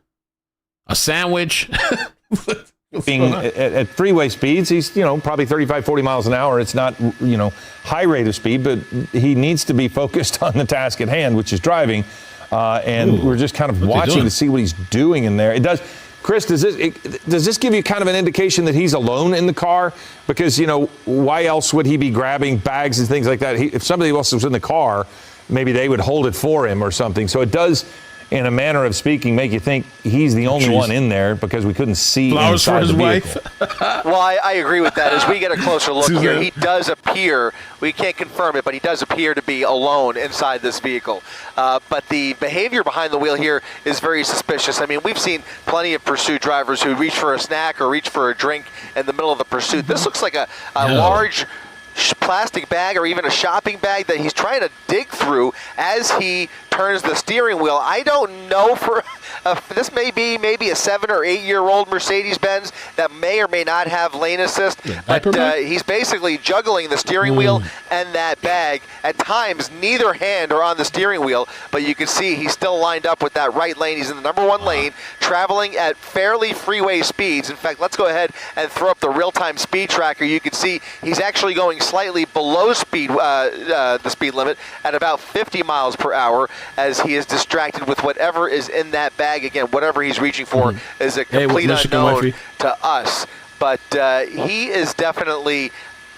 a sandwich? Being at freeway speeds, he's, probably 35, 40 miles an hour. It's not, high rate of speed, but he needs to be focused on the task at hand, which is driving. We're just kind of watching to see what he's doing in there. It does. Chris, does this give you kind of an indication that he's alone in the car? Because, why else would he be grabbing bags and things like that? If somebody else was in the car, maybe they would hold it for him or something. So it does, in a manner of speaking, make you think he's the only one in there because we couldn't see flowers inside for his the vehicle. wife. Well, I agree with that. As we get a closer look here, he does appear, we can't confirm it, but he does appear to be alone inside this vehicle. But the behavior behind the wheel here is very suspicious. I mean, we've seen plenty of pursuit drivers who reach for a snack or reach for a drink in the middle of the pursuit. This looks like a large plastic bag or even a shopping bag that he's trying to dig through as he turns the steering wheel. I don't know this may be maybe a 7 or 8 year old Mercedes-Benz that may or may not have lane assist, but he's basically juggling the steering wheel and that bag. At times, neither hand are on the steering wheel, but you can see he's still lined up with that right lane. He's in the number 1 lane, traveling at fairly freeway speeds. In fact, let's go ahead and throw up the real-time speed tracker. You can see he's actually going slightly below the speed limit at about 50 miles per hour as he is distracted with whatever is in that bag. Again, whatever he's reaching for is a complete unknown to us. But he is definitely,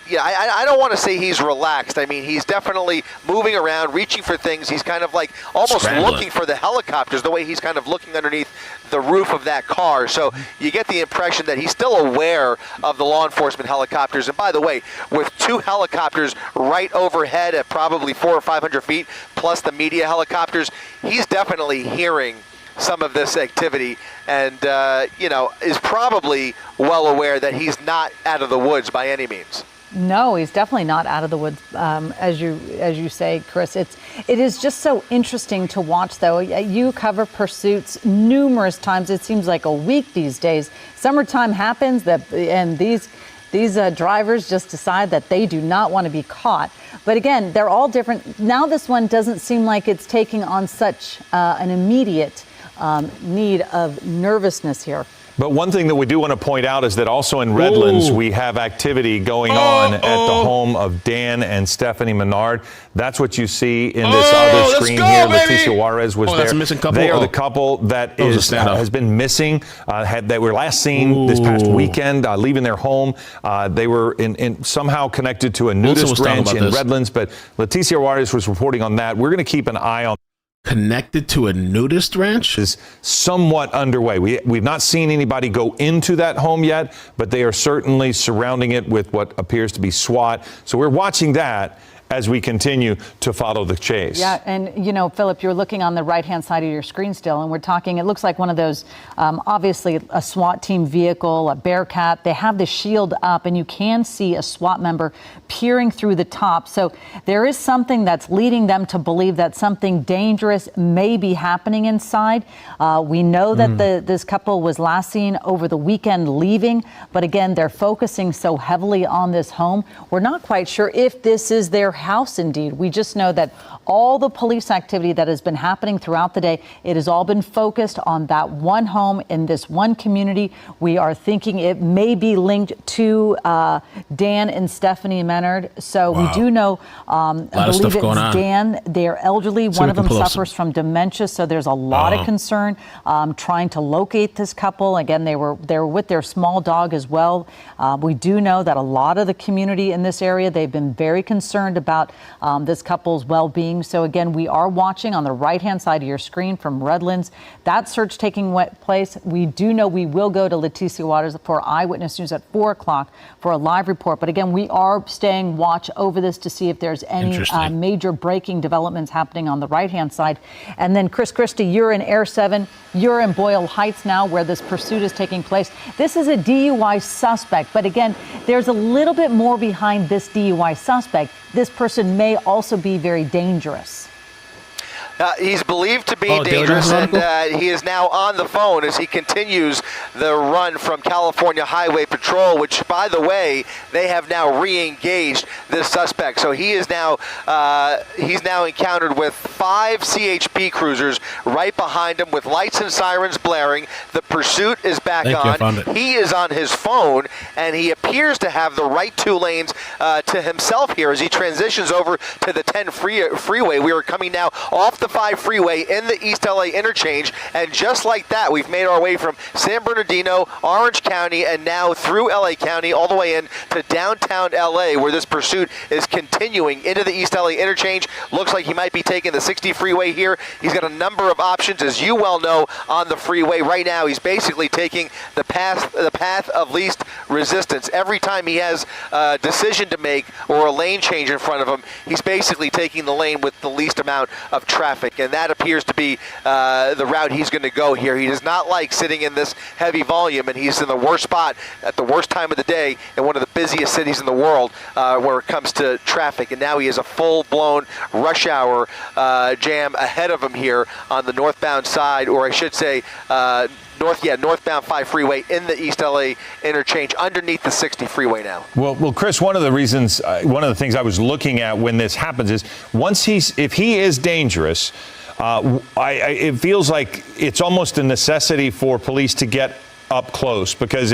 I don't want to say he's relaxed. I mean, he's definitely moving around, reaching for things. He's kind of like almost looking for the helicopters, the way he's kind of looking underneath the roof of that car. So you get the impression that he's still aware of the law enforcement helicopters. And by the way, with 2 helicopters right overhead at probably 400 or 500 feet, plus the media helicopters, he's definitely hearing some of this activity and, is probably well aware that he's not out of the woods by any means. No, he's definitely not out of the woods, as you say, Chris. It is just so interesting to watch, though. You cover pursuits numerous times. It seems like a week these days. Summertime happens, and these drivers just decide that they do not want to be caught. But again, they're all different. Now this one doesn't seem like it's taking on such an immediate need of nervousness here. But one thing that we do want to point out is that also in Redlands, we have activity going on at the home of Dan and Stephanie Menard. That's what you see in this other screen here. Leticia Juarez was there. That's a missing couple. They are the couple that has been missing, that were last seen this past weekend, leaving their home. They were in somehow connected to a nudist ranch in Redlands, but Leticia Juarez was reporting on that. We're going to keep an eye on. Connected to a nudist ranch? Is somewhat underway. We've not seen anybody go into that home yet, but they are certainly surrounding it with what appears to be SWAT. So we're watching that. as we continue to follow the chase. Yeah, and Philip, you're looking on the right-hand side of your screen still, and we're talking, it looks like one of those, obviously a SWAT team vehicle, a Bearcat. They have the shield up, and you can see a SWAT member peering through the top. So there is something that's leading them to believe that something dangerous may be happening inside. We know that this couple was last seen over the weekend leaving, but again, they're focusing so heavily on this home. We're not quite sure if this is their house indeed. We just know that all the police activity that has been happening throughout the day, it has all been focused on that one home in this one community. We are thinking it may be linked to Dan and Stephanie Menard. So we do know, I believe it's Dan. They're elderly. One of them suffers from dementia. So there's a lot of concern trying to locate this couple. Again, they were with their small dog as well. We do know that a lot of the community in this area, they've been very concerned about this couple's well-being. So again, we are watching on the right-hand side of your screen from Redlands. That search taking place. We do know we will go to Leticia Waters for Eyewitness News at 4 o'clock for a live report. But again, we are staying watch over this to see if there's any major breaking developments happening on the right-hand side. And then Chris Christie, you're in Air 7. You're in Boyle Heights now, where this pursuit is taking place. This is a DUI suspect. But again, there's a little bit more behind this DUI suspect. This person may also be very dangerous. He's believed to be dangerous, and he is now on the phone as he continues the run from California Highway Patrol, which, by the way, they have now re-engaged this suspect. So he is now he's now encountered with 5 CHP cruisers right behind him with lights and sirens blaring. The pursuit is back on. He is on his phone, and he appears to have the right 2 lanes to himself here as he transitions over to the 10 freeway. We are coming now off the 5 freeway in the East LA interchange, and just like that, we've made our way from San Bernardino, Orange County, and now through LA County all the way in to downtown LA, where this pursuit is continuing into the East LA interchange. Looks like he might be taking the 60 freeway here. He's got a number of options, as you well know, on the freeway. Right now, he's basically taking the path of least resistance. Every time he has a decision to make or a lane change in front of him, he's basically taking the lane with the least amount of traffic. And that appears to be the route he's going to go here. He does not like sitting in this heavy volume, and he's in the worst spot at the worst time of the day in one of the busiest cities in the world where it comes to traffic. And now he has a full-blown rush hour jam ahead of him here on the northbound side, or I should say northbound 5 freeway in the East LA interchange underneath the 60 freeway now. Well, Chris, one of the things I was looking at when this happens is if he is dangerous, it feels like it's almost a necessity for police to get up close, because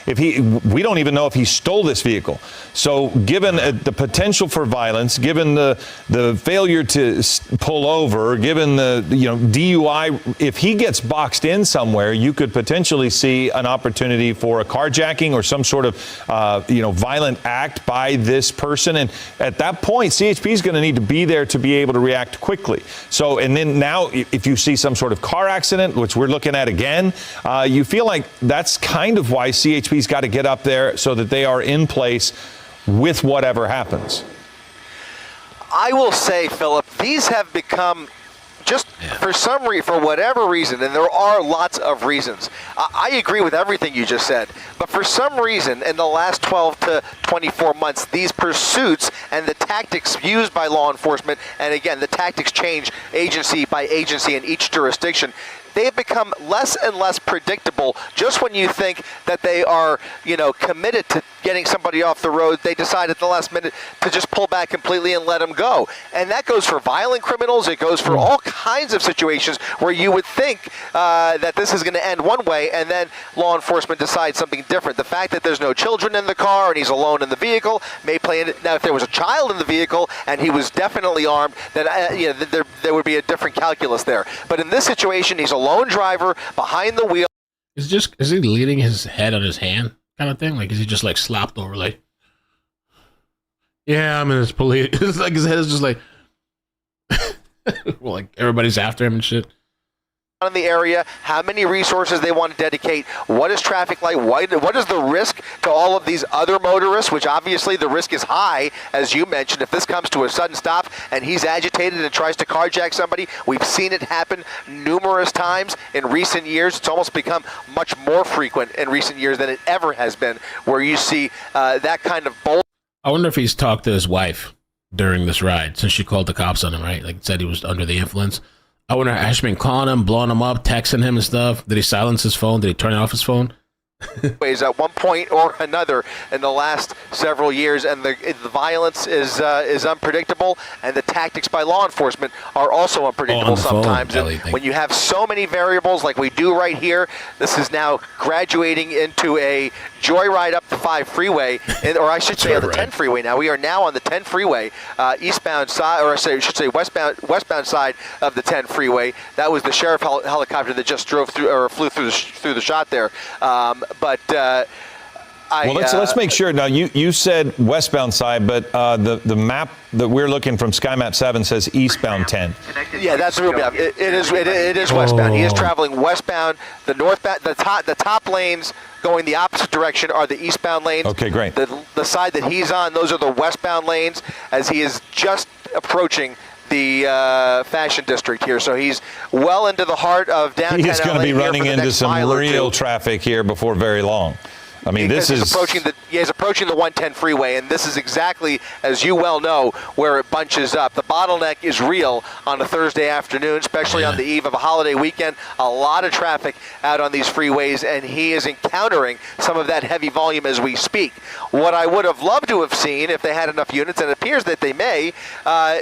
we don't even know if he stole this vehicle. So given the potential for violence, given the failure to pull over, given the DUI, if he gets boxed in somewhere, you could potentially see an opportunity for a carjacking or some sort of violent act by this person. And at that point, CHP is going to need to be there to be able to react quickly. So, and then now if you see some sort of car accident, which we're looking at again, you feel like that's kind of why CHP's got to get up there so that they are in place with whatever happens. I will say, Philip, these have become just for whatever reason, and there are lots of reasons. I agree with everything you just said, but for some reason in the last 12 to 24 months, these pursuits and the tactics used by law enforcement, and again, the tactics change agency by agency in each jurisdiction, they have become less and less predictable. Just when you think that they are, committed to getting somebody off the road, they decide at the last minute to just pull back completely and let them go. And that goes for violent criminals. It goes for all kinds of situations where you would think that this is going to end one way, and then law enforcement decides something different. The fact that there's no children in the car and he's alone in the vehicle may play in it. Now, if there was a child in the vehicle and he was definitely armed, then there would be a different calculus there. But in this situation, he's a lone driver behind the wheel. Is he leaning his head on his hand kind of thing? Like, is he just like slapped over like, yeah, I'm in this police. It's like his head is just like, well, like everybody's after him and shit. in the area, how many resources they want to dedicate, what is traffic like, what is the risk to all of these other motorists, which obviously the risk is high, as you mentioned. If this comes to a sudden stop and he's agitated and tries to carjack somebody, we've seen it happen numerous times in recent years. It's almost become much more frequent in recent years than it ever has been, where you see that kind of bold. I wonder if he's talked to his wife during this ride, since she called the cops on him, right? Like, said he was under the influence. I wonder, has she been calling him, blowing him up, texting him and stuff? Did he silence his phone? Did he turn off his phone? Ways at one point or another in the last several years, and the violence is unpredictable, and the tactics by law enforcement are also unpredictable sometimes. And when you have so many variables like we do right here, this is now graduating into a joyride up the 5 freeway, or I should say on the 10 freeway. Now we are now on the 10 freeway, eastbound side, or I should say westbound side of the 10 freeway. That was the sheriff helicopter that just drove through or flew through the shot there. Let's make sure. Now, you said westbound side, but the map that we're looking from Sky Map 7 says eastbound 10. Yeah, that's the real map. It is westbound. He is traveling westbound. The northbound, the top lanes going the opposite direction are the eastbound lanes. Okay, great. The side that he's on, those are the westbound lanes, as he is just approaching the Fashion District here. So he's well into the heart of downtown LA. He's going to be running into some real traffic here before very long. I mean, he's approaching the 110 freeway, and this is exactly, as you well know, where it bunches up. The bottleneck is real on a Thursday afternoon, especially on the eve of a holiday weekend. A lot of traffic out on these freeways, and he is encountering some of that heavy volume as we speak. What I would have loved to have seen, if they had enough units, and it appears that they may,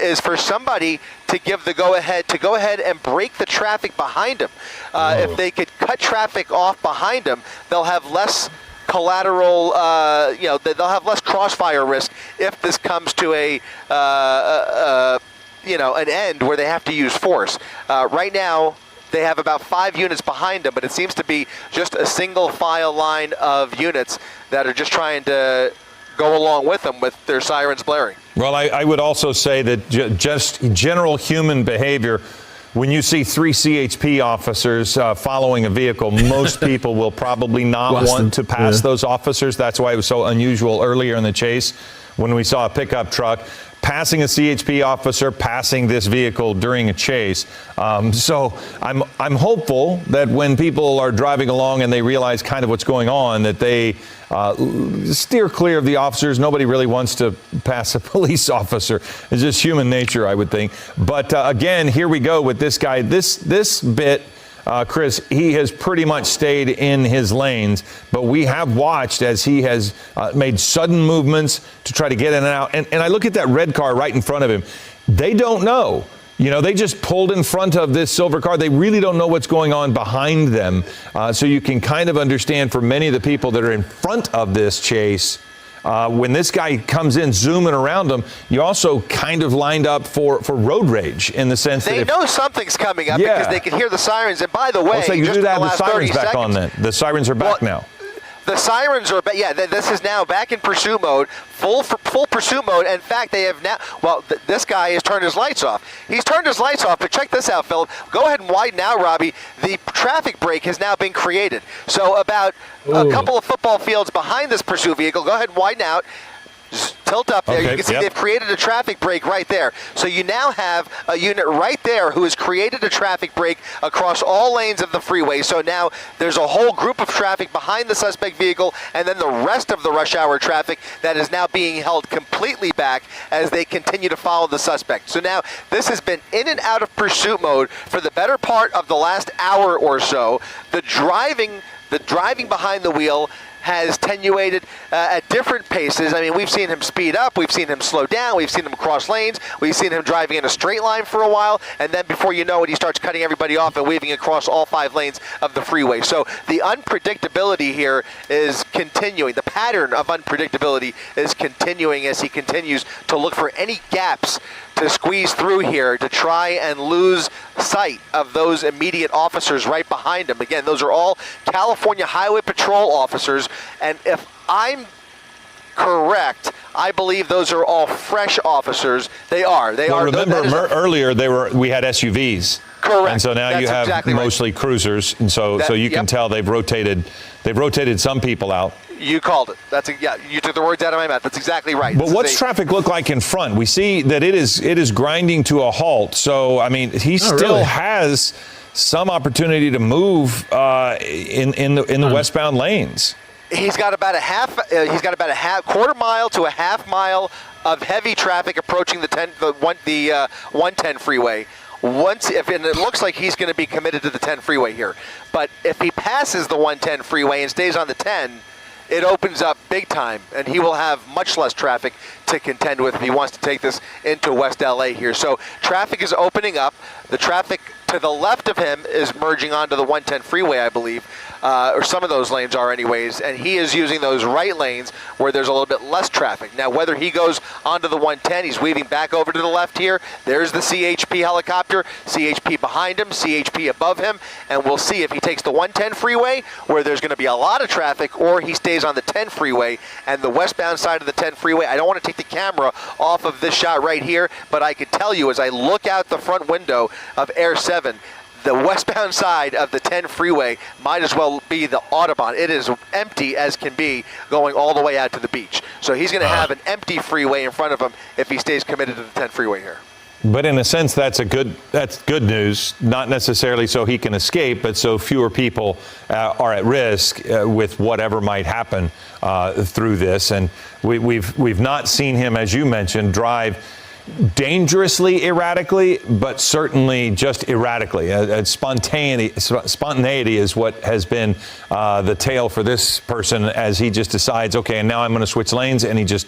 is for somebody to give the go-ahead and break the traffic behind him. If they could cut traffic off behind him, they'll have less collateral, they'll have less crossfire risk if this comes to an end where they have to use force. Right now, they have about 5 units behind them, but it seems to be just a single file line of units that are just trying to go along with them with their sirens blaring. Well, I would also say that just general human behavior, when you see 3 CHP officers following a vehicle, most people will probably not want to pass those officers. That's why it was so unusual earlier in the chase when we saw a pickup truck passing a CHP officer, passing this vehicle during a chase. So I'm hopeful that when people are driving along and they realize kind of what's going on, that they steer clear of the officers. Nobody really wants to pass a police officer. It's just human nature, I would think. But again, here we go with this guy. This bit, Chris, he has pretty much stayed in his lanes, but we have watched as he has made sudden movements to try to get in and out. And I look at that red car right in front of him. They don't know. You know, they just pulled in front of this silver car. They really don't know what's going on behind them. So you can kind of understand for many of the people that are in front of this chase, when this guy comes in zooming around them, you also kind of lined up for road rage in the sense that they know something's coming up because they can hear the sirens. And by the way, you do have the sirens back on then. The sirens are back now. The sirens are back. Yeah, this is now back in pursuit mode, full pursuit mode. In fact, they have now. Well, this guy has turned his lights off. He's turned his lights off. But check this out, Philip. Go ahead and widen out, Robbie. The traffic break has now been created. So about a couple of football fields behind this pursuit vehicle. Go ahead and widen out. Just tilt up there. You can see they've created a traffic break right there. So you now have a unit right there who has created a traffic break across all lanes of the freeway. So now there's a whole group of traffic behind the suspect vehicle, and then the rest of the rush hour traffic that is now being held completely back as they continue to follow the suspect. So now this has been in and out of pursuit mode for the better part of the last hour or so. The driving behind the wheel has tenuated at different paces. I mean, we've seen him speed up, we've seen him slow down, we've seen him cross lanes, we've seen him driving in a straight line for a while, and then before you know it, he starts cutting everybody off and weaving across all 5 lanes of the freeway. So the unpredictability here is continuing. The pattern of unpredictability is continuing as he continues to look for any gaps to squeeze through here to try and lose sight of those immediate officers right behind him. Again, those are all California Highway Patrol officers, and if I'm correct, I believe those are all fresh officers. They are. Remember, earlier we had SUVs. Correct. And so now That's you have exactly mostly cruisers, and so you can tell they've rotated some people out. You called it. You took the words out of my mouth. That's exactly right. But what's traffic look like in front? We see that it is grinding to a halt. So I mean, he still has some opportunity to move in the westbound lanes. He's got about a quarter mile to a half mile of heavy traffic approaching the 110 freeway. And it looks like he's going to be committed to the 10 freeway here. But if he passes the 110 freeway and stays on the 10, it opens up big time, and he will have much less traffic to contend with if he wants to take this into West LA here. So traffic is opening up. The traffic to the left of him is merging onto the 110 freeway, I believe, or some of those lanes are anyways, and he is using those right lanes where there's a little bit less traffic. Now, whether he goes onto the 110, he's weaving back over to the left here. There's the CHP helicopter, CHP behind him, CHP above him, and we'll see if he takes the 110 freeway where there's going to be a lot of traffic, or he stays on the 10 freeway and the westbound side of the 10 freeway. I don't want to take the camera off of this shot right here, but I could tell you as I look out the front window of Air 7, the westbound side of the 10 freeway might as well be the Autobahn. It is empty as can be going all the way out to the beach. So he's going to have an empty freeway in front of him if he stays committed to the 10 freeway here. But in a sense, that's good news, not necessarily so he can escape, but so fewer people are at risk with whatever might happen through this. And we've not seen him, as you mentioned, drive dangerously erratically, but certainly just erratically. Spontaneity is what has been the tale for this person as he just decides, okay, and now I'm going to switch lanes, and he just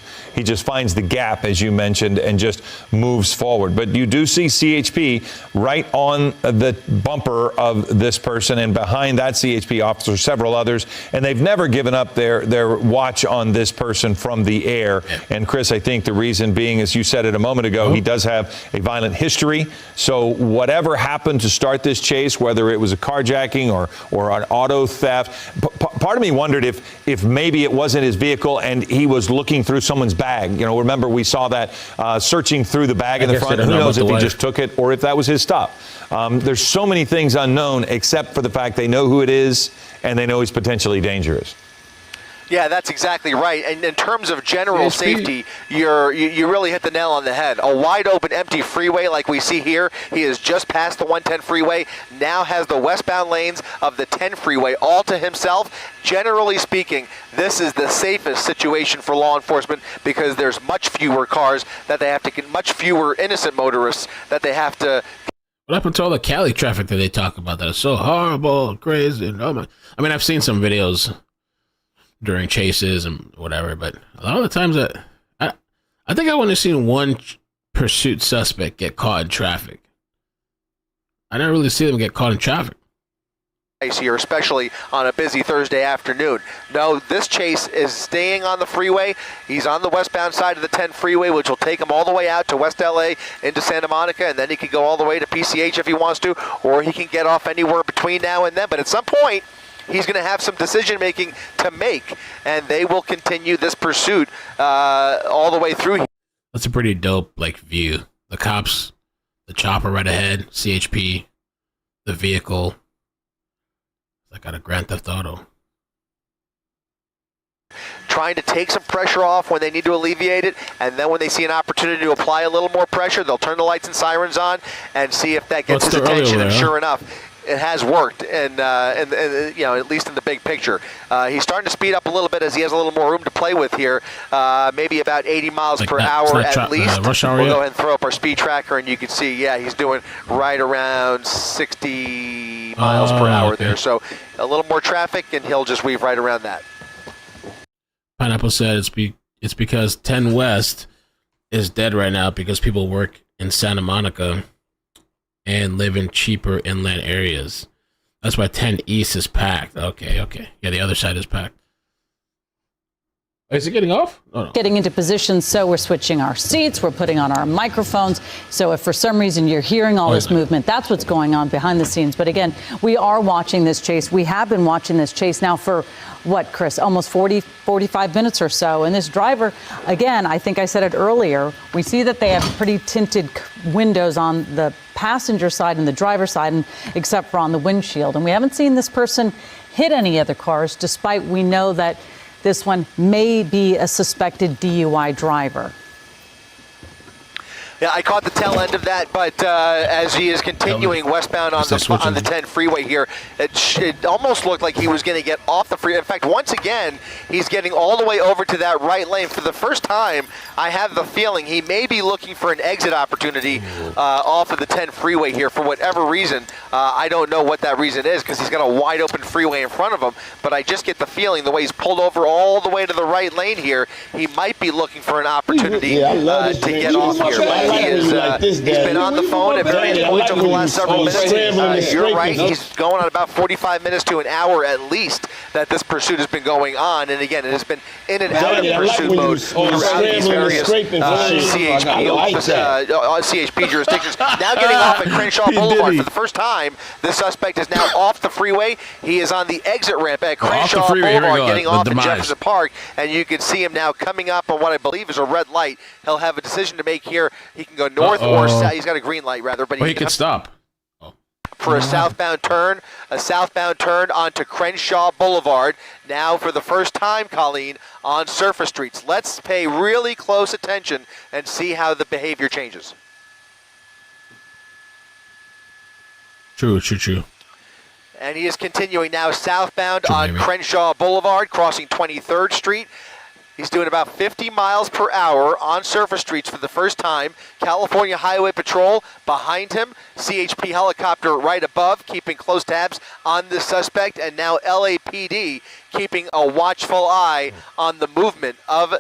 finds the gap, as you mentioned, and just moves forward. But you do see CHP right on the bumper of this person, and behind that CHP officer, several others, and they've never given up their watch on this person from the air. And Chris, I think the reason being, as you said it a moment ago, he does have a violent history. So whatever happened to start this chase, whether it was a carjacking or an auto theft, part of me wondered if maybe it wasn't his vehicle and he was looking through someone's bag. You know, remember we saw that searching through the bag in the front. Who knows if he just took it or if that was his stop. There's so many things unknown except for the fact they know who it is and they know he's potentially dangerous. Yeah, that's exactly right. And in terms of general safety, you really hit the nail on the head. A wide open, empty freeway like we see here. He has just passed the 110 freeway, now has the westbound lanes of the 10 freeway all to himself. Generally speaking, this is the safest situation for law enforcement because there's much fewer cars that they have to, much fewer innocent motorists that they have to. What happened to all the Cali traffic that they talk about that is so horrible, crazy? And I mean, I've seen some videos during chases and whatever, but a lot of the times I think I've only seen one pursuit suspect get caught in traffic. I never really see them get caught in traffic here, especially on a busy Thursday afternoon. No, this chase is staying on the freeway. He's on the westbound side of the 10 freeway, which will take him all the way out to West LA into Santa Monica, and then he can go all the way to PCH if he wants to, or he can get off anywhere between now and then. But at some point, he's going to have some decision-making to make, and they will continue this pursuit all the way through. That's a pretty dope view. The cops, the chopper right ahead, CHP, the vehicle. It's like out of Grand Theft Auto. Trying to take some pressure off when they need to alleviate it, and then when they see an opportunity to apply a little more pressure, they'll turn the lights and sirens on and see if that gets his attention. And sure enough, it has worked, and you know, at least in the big picture. He's starting to speed up a little bit as he has a little more room to play with here. Maybe about 80 miles per hour at least. We'll go ahead and throw up our speed tracker, and you can see, yeah, he's doing right around 60 miles per hour there. So a little more traffic, and he'll just weave right around that. Pineapple said it's because 10 West is dead right now because people work in Santa Monica and live in cheaper inland areas. That's why 10 East is packed. Okay. Yeah, the other side is packed. Is it getting off? Oh, no. Getting into position, so we're switching our seats, we're putting on our microphones. So if for some reason you're hearing all this movement, that's what's going on behind the scenes. But again, we are watching this chase. We have been watching this chase now for what, Chris, almost 45 minutes or so. And this driver, again, I think I said it earlier, we see that they have pretty tinted windows on the passenger side and the driver's side, and except for on the windshield. And we haven't seen this person hit any other cars, despite we know that this one may be a suspected DUI driver. Yeah, I caught the tail end of that, but as he is continuing westbound on the 10 freeway here, it almost looked like he was going to get off the freeway. In fact, once again, he's getting all the way over to that right lane. For the first time, I have the feeling he may be looking for an exit opportunity off of the 10 freeway here for whatever reason. I don't know what that reason is because he's got a wide open freeway in front of him, but I just get the feeling the way he's pulled over all the way to the right lane here, he might be looking for an opportunity to get off here. He's been on the phone at various points over the last several minutes. You're right. He's going on about 45 minutes to an hour at least that this pursuit has been going on. And again, it has been in and out of pursuit mode throughout these various CHP jurisdictions. Now getting off at Crenshaw Boulevard for the first time. The suspect is now off the freeway. He is on the exit ramp at Crenshaw Boulevard, getting off at Jefferson Park. And you can see him now coming up on what I believe is a red light. He'll have a decision to make here. He can go north or south. He's got a green light, rather, but he can stop for a southbound turn onto Crenshaw Boulevard. Now, for the first time, Colleen, on surface streets. Let's pay really close attention and see how the behavior changes. True. And he is continuing now southbound on Crenshaw Boulevard, crossing 23rd Street. He's doing about 50 miles per hour on surface streets for the first time. California Highway Patrol behind him. CHP helicopter right above, keeping close tabs on the suspect. And now LAPD keeping a watchful eye on the movement of...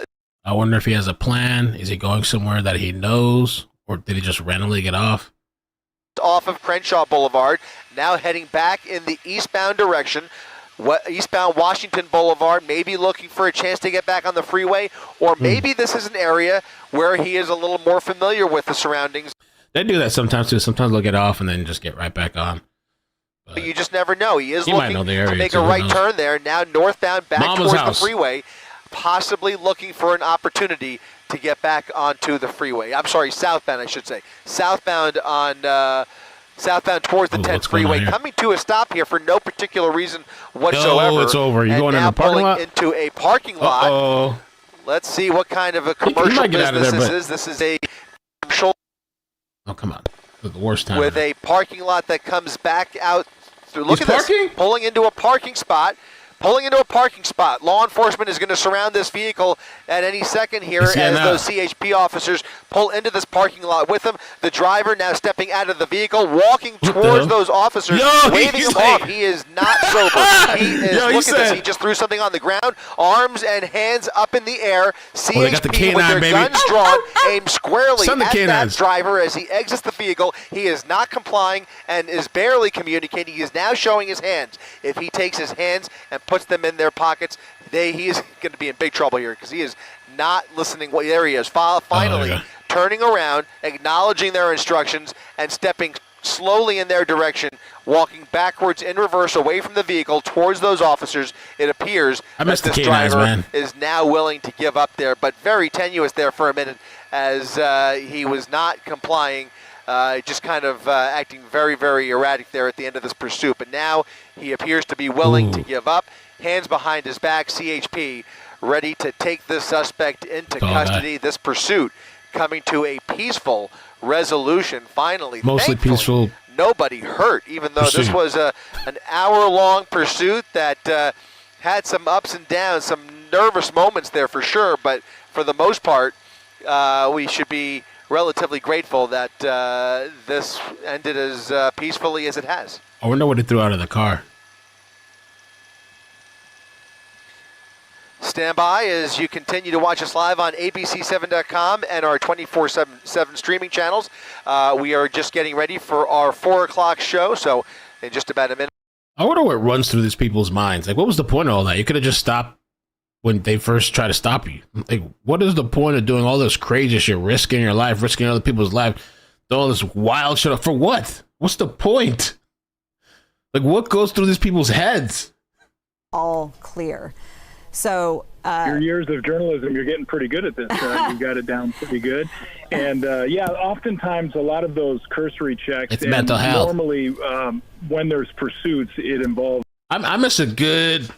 I wonder if he has a plan. Is he going somewhere that he knows? Or did he just randomly get off? Off of Crenshaw Boulevard, now heading back in the eastbound direction. Eastbound Washington Boulevard, maybe looking for a chance to get back on the freeway, or maybe this is an area where he is a little more familiar with the surroundings. They do that sometimes too. Sometimes they'll get off and then just get right back on. But you just never know. He is looking to make a right turn there, now northbound back towards the freeway, possibly looking for an opportunity to get back onto the freeway. I'm sorry, southbound, I should say. Southbound towards the 10th freeway, coming to a stop here for no particular reason whatsoever. Oh, it's over. You're going in the parking lot? Into a parking lot. Let's see what kind of a commercial business this is. This is a commercial. Oh, come on. The worst time. With a parking lot that comes back out. Look at this. Pulling into a parking spot. Law enforcement is going to surround this vehicle at any second here as those CHP officers pull into this parking lot with him. The driver now stepping out of the vehicle, walking towards those officers, waving them off. He is not sober. He is, look at this. He just threw something on the ground, arms and hands up in the air. CHP with their guns drawn, aimed squarely at that driver as he exits the vehicle. He is not complying and is barely communicating. He is now showing his hands. If he takes his hands and puts them in their pockets, he is going to be in big trouble here because he is not listening. There he is, finally turning around, acknowledging their instructions, and stepping slowly in their direction, walking backwards in reverse away from the vehicle towards those officers. It appears that this driver is now willing to give up there, but very tenuous there for a minute as he was not complying. Just kind of acting very, very erratic there at the end of this pursuit. But now he appears to be willing to give up. Hands behind his back, CHP ready to take this suspect into custody. This pursuit coming to a peaceful resolution finally. Mostly peaceful. Nobody hurt, even though this was an hour-long pursuit that had some ups and downs, some nervous moments there for sure. But for the most part, we should be relatively grateful that this ended as peacefully as it has. I wonder what he threw out of the car. Stand by as you continue to watch us live on abc7.com and our 24/7 streaming channels. We are just getting ready for our 4 o'clock show, so in just about a minute. I wonder what runs through these people's minds. Like, what was the point of all that? You could have just stopped when they first try to stop you. Like, what is the point of doing all this crazy shit, risking your life, risking other people's life, all this wild shit for what? What's the point? Like, what goes through these people's heads? All clear. So your years of journalism, you're getting pretty good at this. You got it down pretty good. And yeah, oftentimes a lot of those cursory checks. It's mental health. Normally, when there's pursuits, it involves. I miss a good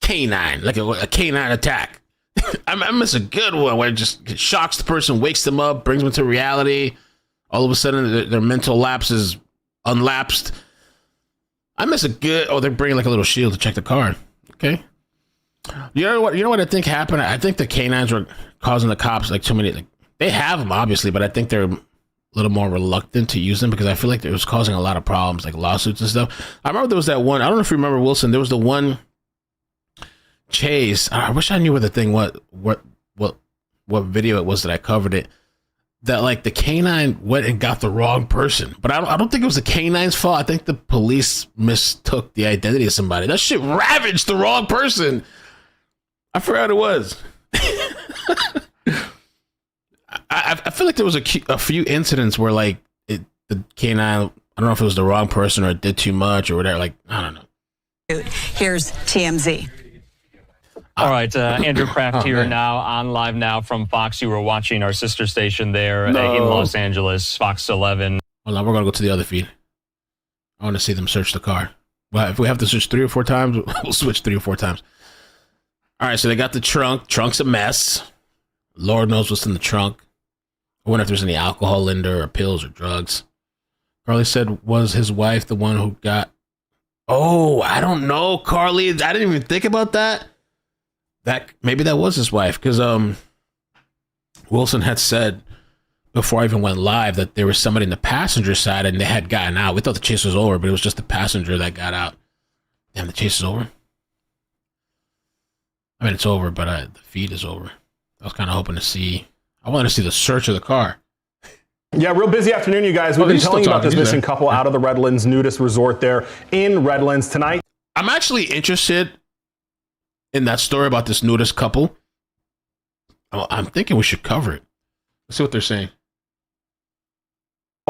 canine, like a canine attack. I miss a good one where it just shocks the person, wakes them up, brings them to reality. All of a sudden, their mental lapse is unlapsed. I miss a good. Oh, they're bringing like a little shield to check the car. Okay. You know what I think happened? I think the canines were causing the cops like too many. Like, they have them obviously, but I think they're a little more reluctant to use them because I feel like it was causing a lot of problems, like lawsuits and stuff. I remember there was that one. I don't know if you remember, Wilson. There was the one chase. I wish I knew what the thing what video it was that I covered it. That like the canine went and got the wrong person, but I don't think it was the canine's fault. I think the police mistook the identity of somebody. That shit ravaged the wrong person. I forgot it was. I feel like there was a few incidents where like the canine. I don't know if it was the wrong person or it did too much or whatever. Like, I don't know. Here's TMZ. All right, Andrew Kraft here now on Live Now from Fox. You were watching our sister station there in Los Angeles, Fox 11. Hold on, we're going to go to the other feed. I want to see them search the car. Well, if we have to switch 3 or 4 times, we'll switch 3 or 4 times. All right, so they got the trunk. Trunk's a mess. Lord knows what's in the trunk. I wonder if there's any alcohol in there or pills or drugs. Carly said, was his wife the one who got... Oh, I don't know, Carly. I didn't even think about that. Maybe that was his wife, because Wilson had said before I even went live that there was somebody in the passenger side and they had gotten out. We thought the chase was over, but it was just the passenger that got out. Damn, the chase is over. I mean, it's over, but the feed is over. I was kind of hoping to see. I wanted to see the search of the car. Yeah, real busy afternoon, you guys. We've been telling you about this missing couple out of the Redlands nudist resort there in Redlands tonight. I'm actually interested in that story about this nudist couple. I'm thinking we should cover it. Let's see what they're saying.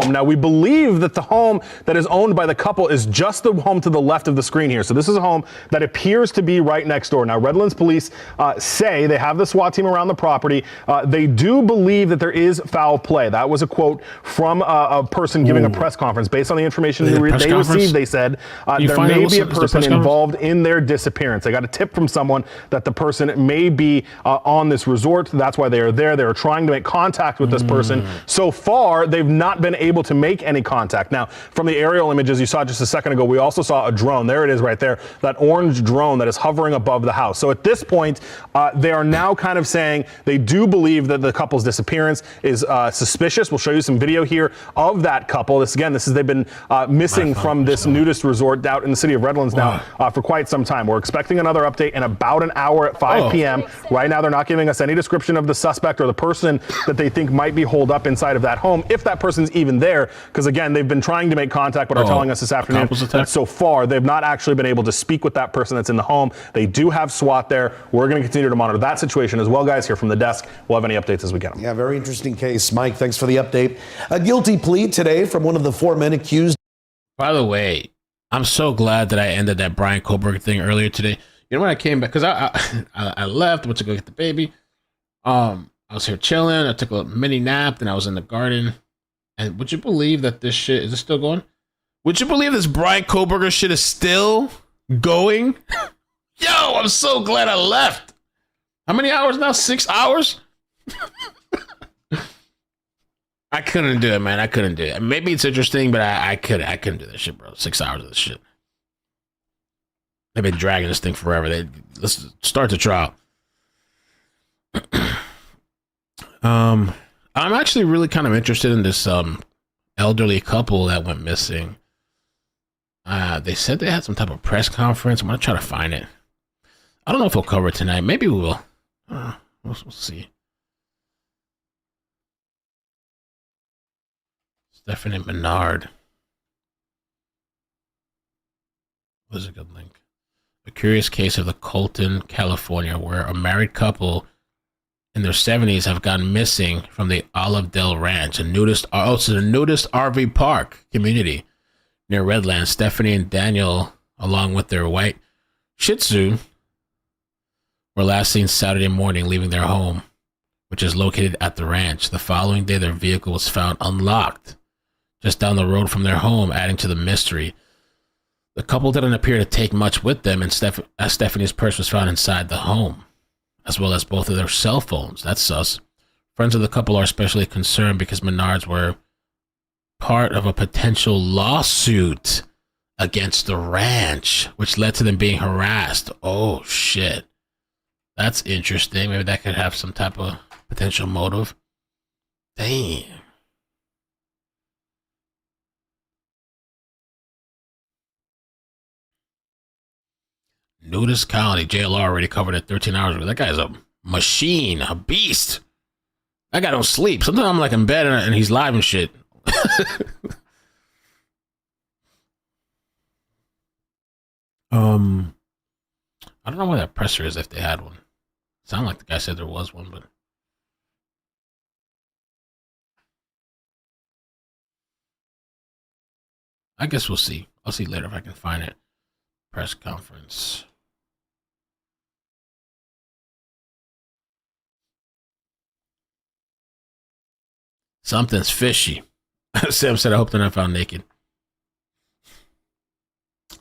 Now, we believe that the home that is owned by the couple is just the home to the left of the screen here. So this is a home that appears to be right next door. Now, Redlands police say they have the SWAT team around the property. They do believe that there is foul play. That was a quote from a person giving a press conference. Based on the information they received, they said there may be a person involved in their disappearance. They got a tip from someone that the person may be on this resort. That's why they are there. They are trying to make contact with this person. So far, they've not been able to make any contact. Now, from the aerial images you saw just a second ago, we also saw a drone. There it is right there, that orange drone that is hovering above the house. So at this point, they are now kind of saying they do believe that the couple's disappearance is suspicious. We'll show you some video here of that couple. They've been missing from this nudist resort out in the city of Redlands now for quite some time. We're expecting another update in about an hour at 5 p.m. Right now, they're not giving us any description of the suspect or the person that they think might be holed up inside of that home, if that person's even there. Because again, they've been trying to make contact, but are telling us this afternoon that so far they've not actually been able to speak with that person that's in the home. They do have SWAT there. We're going to continue to monitor that situation as well, guys, here from the desk. We'll have any updates as we get them. Yeah, very interesting case. Mike, thanks for the update. A guilty plea today from one of the 4 men accused. By the way, I'm so glad that I ended that Brian Kohlberg thing earlier today. You know, when I came back, because I left, went to go get the baby. I was here chilling. I took a mini nap, then I was in the garden. And would you believe that this shit, is it still going? Would you believe this Brian Kohlberger shit is still going? Yo, I'm so glad I left. How many hours now? 6 hours? I couldn't do it, man. I couldn't do it. Maybe it's interesting, but I couldn't do this shit, bro. 6 hours of this shit. They've been dragging this thing forever. Let's start the trial. I'm actually really kind of interested in this elderly couple that went missing. They said they had some type of press conference. I'm going to try to find it. I don't know if we'll cover it tonight. Maybe we will. We'll see. Stephanie Menard. What is a good link? a curious case of the Colton, California, where a married couple in their 70s have gone missing from the Olive Dell Ranch, a nudist RV park community near Redlands. Stephanie and Daniel, along with their white Shih Tzu, were last seen Saturday morning leaving their home, which is located at the ranch. The following day, their vehicle was found unlocked just down the road from their home, adding to the mystery. The couple didn't appear to take much with them, and Stephanie's purse was found inside the home, as well as both of their cell phones. That's sus. Friends of the couple are especially concerned because Menards were part of a potential lawsuit against the ranch, which led to them being harassed. Oh, shit. That's interesting. Maybe that could have some type of potential motive. Damn. Nudist colony. JLR already covered it 13 hours ago. That guy's a machine, a beast. That guy don't sleep. Sometimes I'm like in bed and he's live and shit. I don't know where that presser is if they had one. Sound like the guy said there was one, but I guess we'll see. I'll see later if I can find it. Press conference. Something's fishy. Sam said, I hope they're not found naked.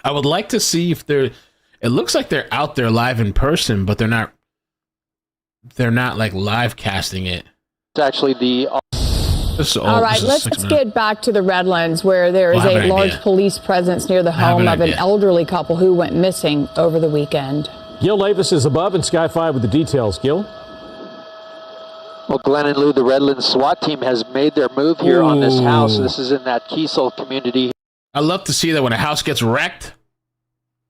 I would like to see if they're, it looks like they're out there live in person, but they're not like live casting it. It's actually the... All right, let's get back to the Redlands, where there is a large police presence near the home of an elderly couple who went missing over the weekend. Gil Davis is above in Sky 5 with the details. Gil? Well, Glenn and Lou, the Redlands SWAT team has made their move here on this house. This is in that Kiesel community. I love to see that when a house gets wrecked.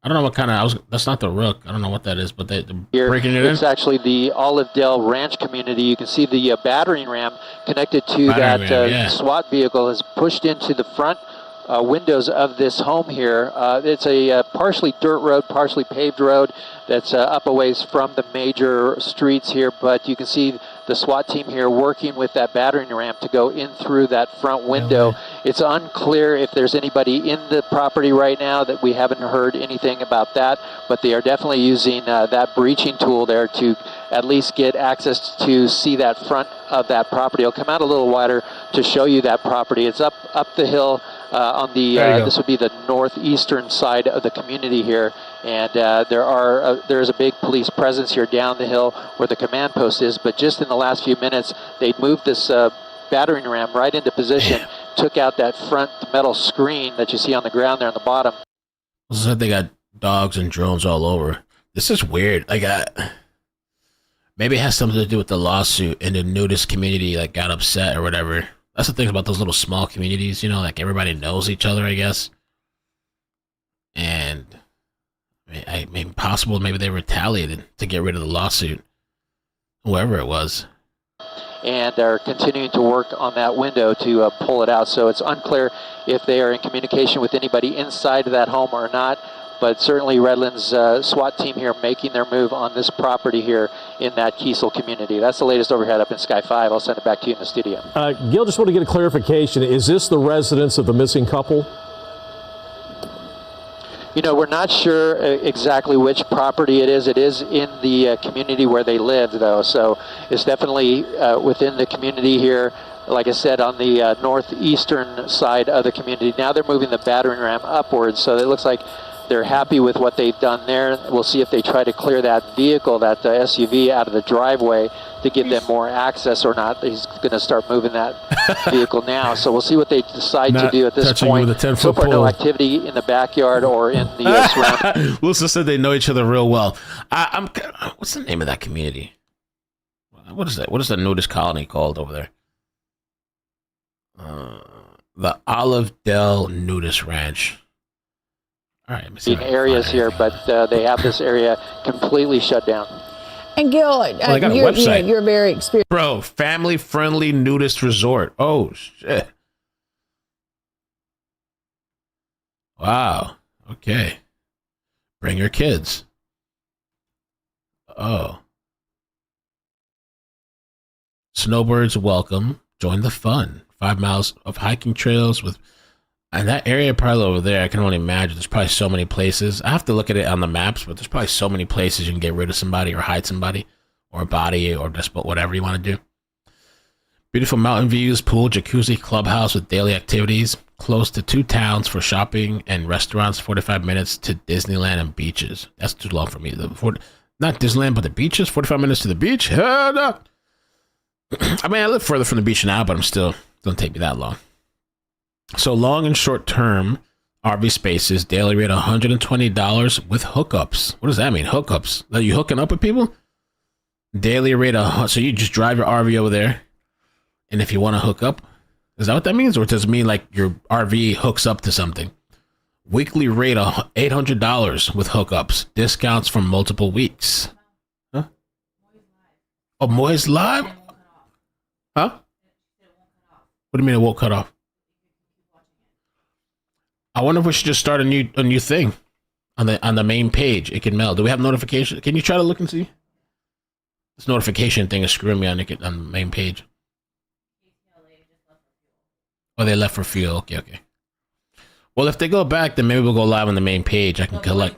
I don't know what kind of house. That's not the Rook. I don't know what that is, but they're breaking it in. It's actually the Olive Dell Ranch community. You can see the battering ram connected to that SWAT vehicle is pushed into the front windows of this home here. It's a partially dirt road, partially paved road that's up a ways from the major streets here, but you can see the SWAT team here working with that battering ram to go in through that front window. It's unclear if there's anybody in the property right now. That we haven't heard anything about that, but they are definitely using that breaching tool there to at least get access to see that front of that property. I'll come out a little wider to show you that property. It's up the hill on the this would be the northeastern side of the community here, and there is a big police presence here down the hill where the command post is. But just in the last few minutes, they moved this battering ram right into position, took out that front metal screen that you see on the ground there on the bottom. So they got dogs and drones all over. This is weird. Like, maybe it has something to do with the lawsuit and the nudist community like got upset or whatever. That's the thing about those little small communities, you know, like everybody knows each other, I guess. And maybe possible, maybe they retaliated to get rid of the lawsuit, whoever it was. And are continuing to work on that window to pull it out. So it's unclear if they are in communication with anybody inside of that home or not. But certainly Redlands SWAT team here making their move on this property here in that Kiesel community. That's the latest overhead up in Sky 5. I'll send it back to you in the studio. Gil, just want to get a clarification. Is this the residence of the missing couple? You know, we're not sure exactly which property it is. It is in the community where they live, though. So it's definitely within the community here. Like I said, on the northeastern side of the community. Now they're moving the battering ram upwards, so it looks like they're happy with what they've done there. We'll see if they try to clear that vehicle, that SUV, out of the driveway to give them more access or not. He's going to start moving that vehicle now. So we'll see what they decide to do at this point. So far, no activity in the backyard or in the surrounding. Wilson said they know each other real well. What's the name of that community? What is that? What is the nudist colony called over there? The Olive Dell Nudist Ranch. All right, in areas here, but they have this area completely shut down. And Gil, you're very experienced. Bro, family-friendly nudist resort. Oh, shit. Wow. Okay. Bring your kids. Oh. Snowbirds welcome. Join the fun. 5 miles of hiking trails with, and that area probably over there, I can only imagine. There's probably so many places. I have to look at it on the maps, but there's probably so many places you can get rid of somebody or hide somebody or a body or just whatever you want to do. Beautiful mountain views, pool, jacuzzi, clubhouse with daily activities. Close to 2 towns for shopping and restaurants. 45 minutes to Disneyland and beaches. That's too long for me. Not Disneyland, but the beaches. 45 minutes to the beach. Hell no. I mean, I live further from the beach now, but don't take me that long. So long and short term RV spaces, daily rate $120 with hookups. What does that mean? Hookups? Are you hooking up with people? Daily rate so you just drive your RV over there, and if you want to hook up, is that what that means? Or does it mean like your RV hooks up to something? Weekly rate $800 with hookups. Discounts from multiple weeks. Huh? Oh, Moy's Live? Huh? What do you mean it won't cut off? I wonder if we should just start a new thing on the main page. It can mail. Do we have notifications? Can you try to look and see? This notification thing is screwing me on the main page. Oh, they left for fuel. Okay. Well, if they go back, then maybe we'll go live on the main page. I can collect.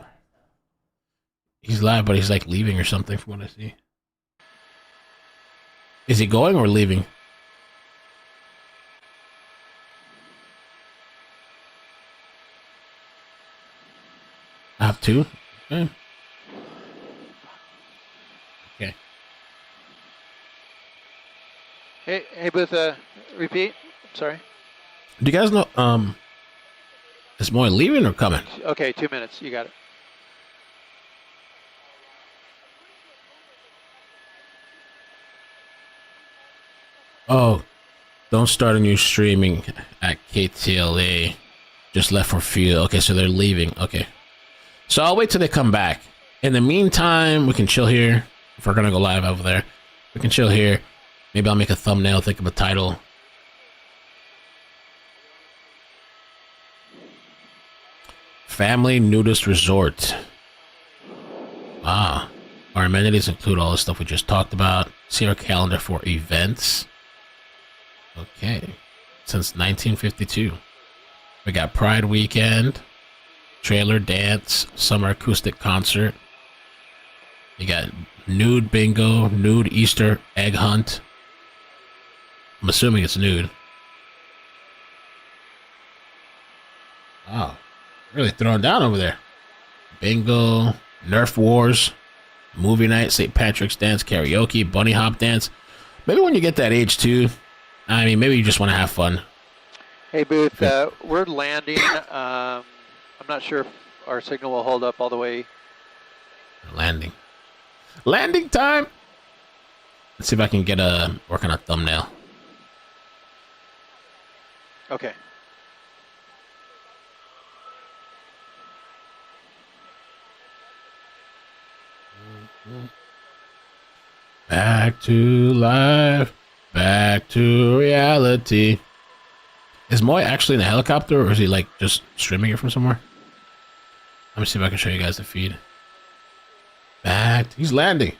He's live, but he's like leaving or something from what I see. Is he going or leaving? I have 2? Okay. Hey, Booth, repeat. Sorry. Do you guys know, is Moy leaving or coming? Okay, 2 minutes. You got it. Oh, don't start a new streaming at KTLA. Just left for fuel. Okay, so they're leaving. Okay. So I'll wait till they come back. In the meantime, we can chill here. If we're going to go live over there, we can chill here. Maybe I'll make a thumbnail, think of a title. Family Nudist Resort. Ah. Our amenities include all the stuff we just talked about. See our calendar for events. Okay. Since 1952. We got Pride Weekend, trailer dance, summer acoustic concert. You got nude bingo, nude Easter egg hunt. I'm assuming it's nude. Wow. Really throwing down over there. Bingo, Nerf Wars, movie night, St. Patrick's dance, karaoke, bunny hop dance. Maybe when you get that age too, I mean, maybe you just want to have fun. Hey, Booth, we're landing. I'm not sure if our signal will hold up all the way. Landing. Landing time! Let's see if I can get work on a thumbnail. Okay. Back to life. Back to reality. Is Moy actually in a helicopter, or is he like just streaming it from somewhere? Let me see if I can show you guys the feed. He's landing.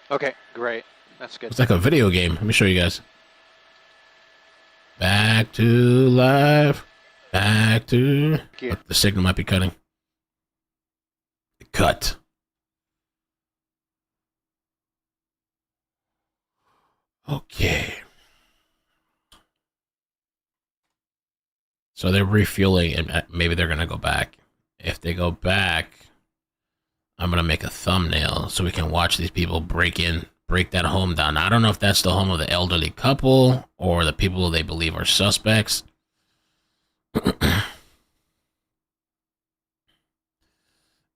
Okay, great. That's good. It's like a video game. Let me show you guys. Back to life. Back to... Oh, the signal might be cutting. Cut. Okay. So they're refueling, and maybe they're going to go back. If they go back, I'm going to make a thumbnail so we can watch these people break that home down. Now, I don't know if that's the home of the elderly couple or the people they believe are suspects.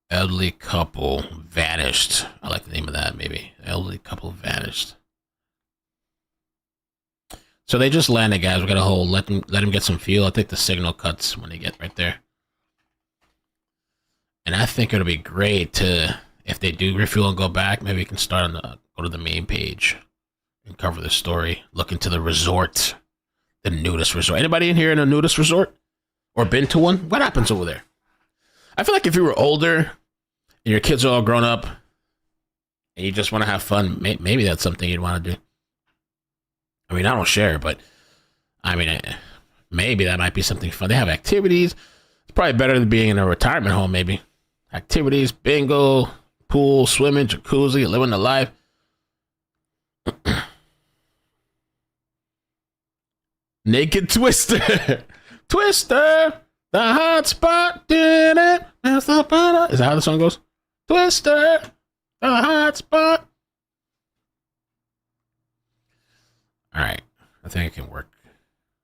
Elderly couple vanished. I like the name of that, maybe. Elderly couple vanished. So they just landed, guys. We got to hold. Let them get some fuel. I think the signal cuts when they get right there. And I think it'll be great to, if they do refuel and go back, maybe we can start on go to the main page and cover the story. Look into the resort, the nudist resort. Anybody in here in a nudist resort or been to one? What happens over there? I feel like if you were older and your kids are all grown up and you just want to have fun, maybe that's something you'd want to do. I mean, I don't share, but I mean, maybe that might be something fun. They have activities. It's probably better than being in a retirement home, maybe. Activities, bingo, pool, swimming, jacuzzi, living the life. Naked Twister. Twister, the hot spot, did it? Is that how the song goes? Twister, the hot spot. All right. I think I can work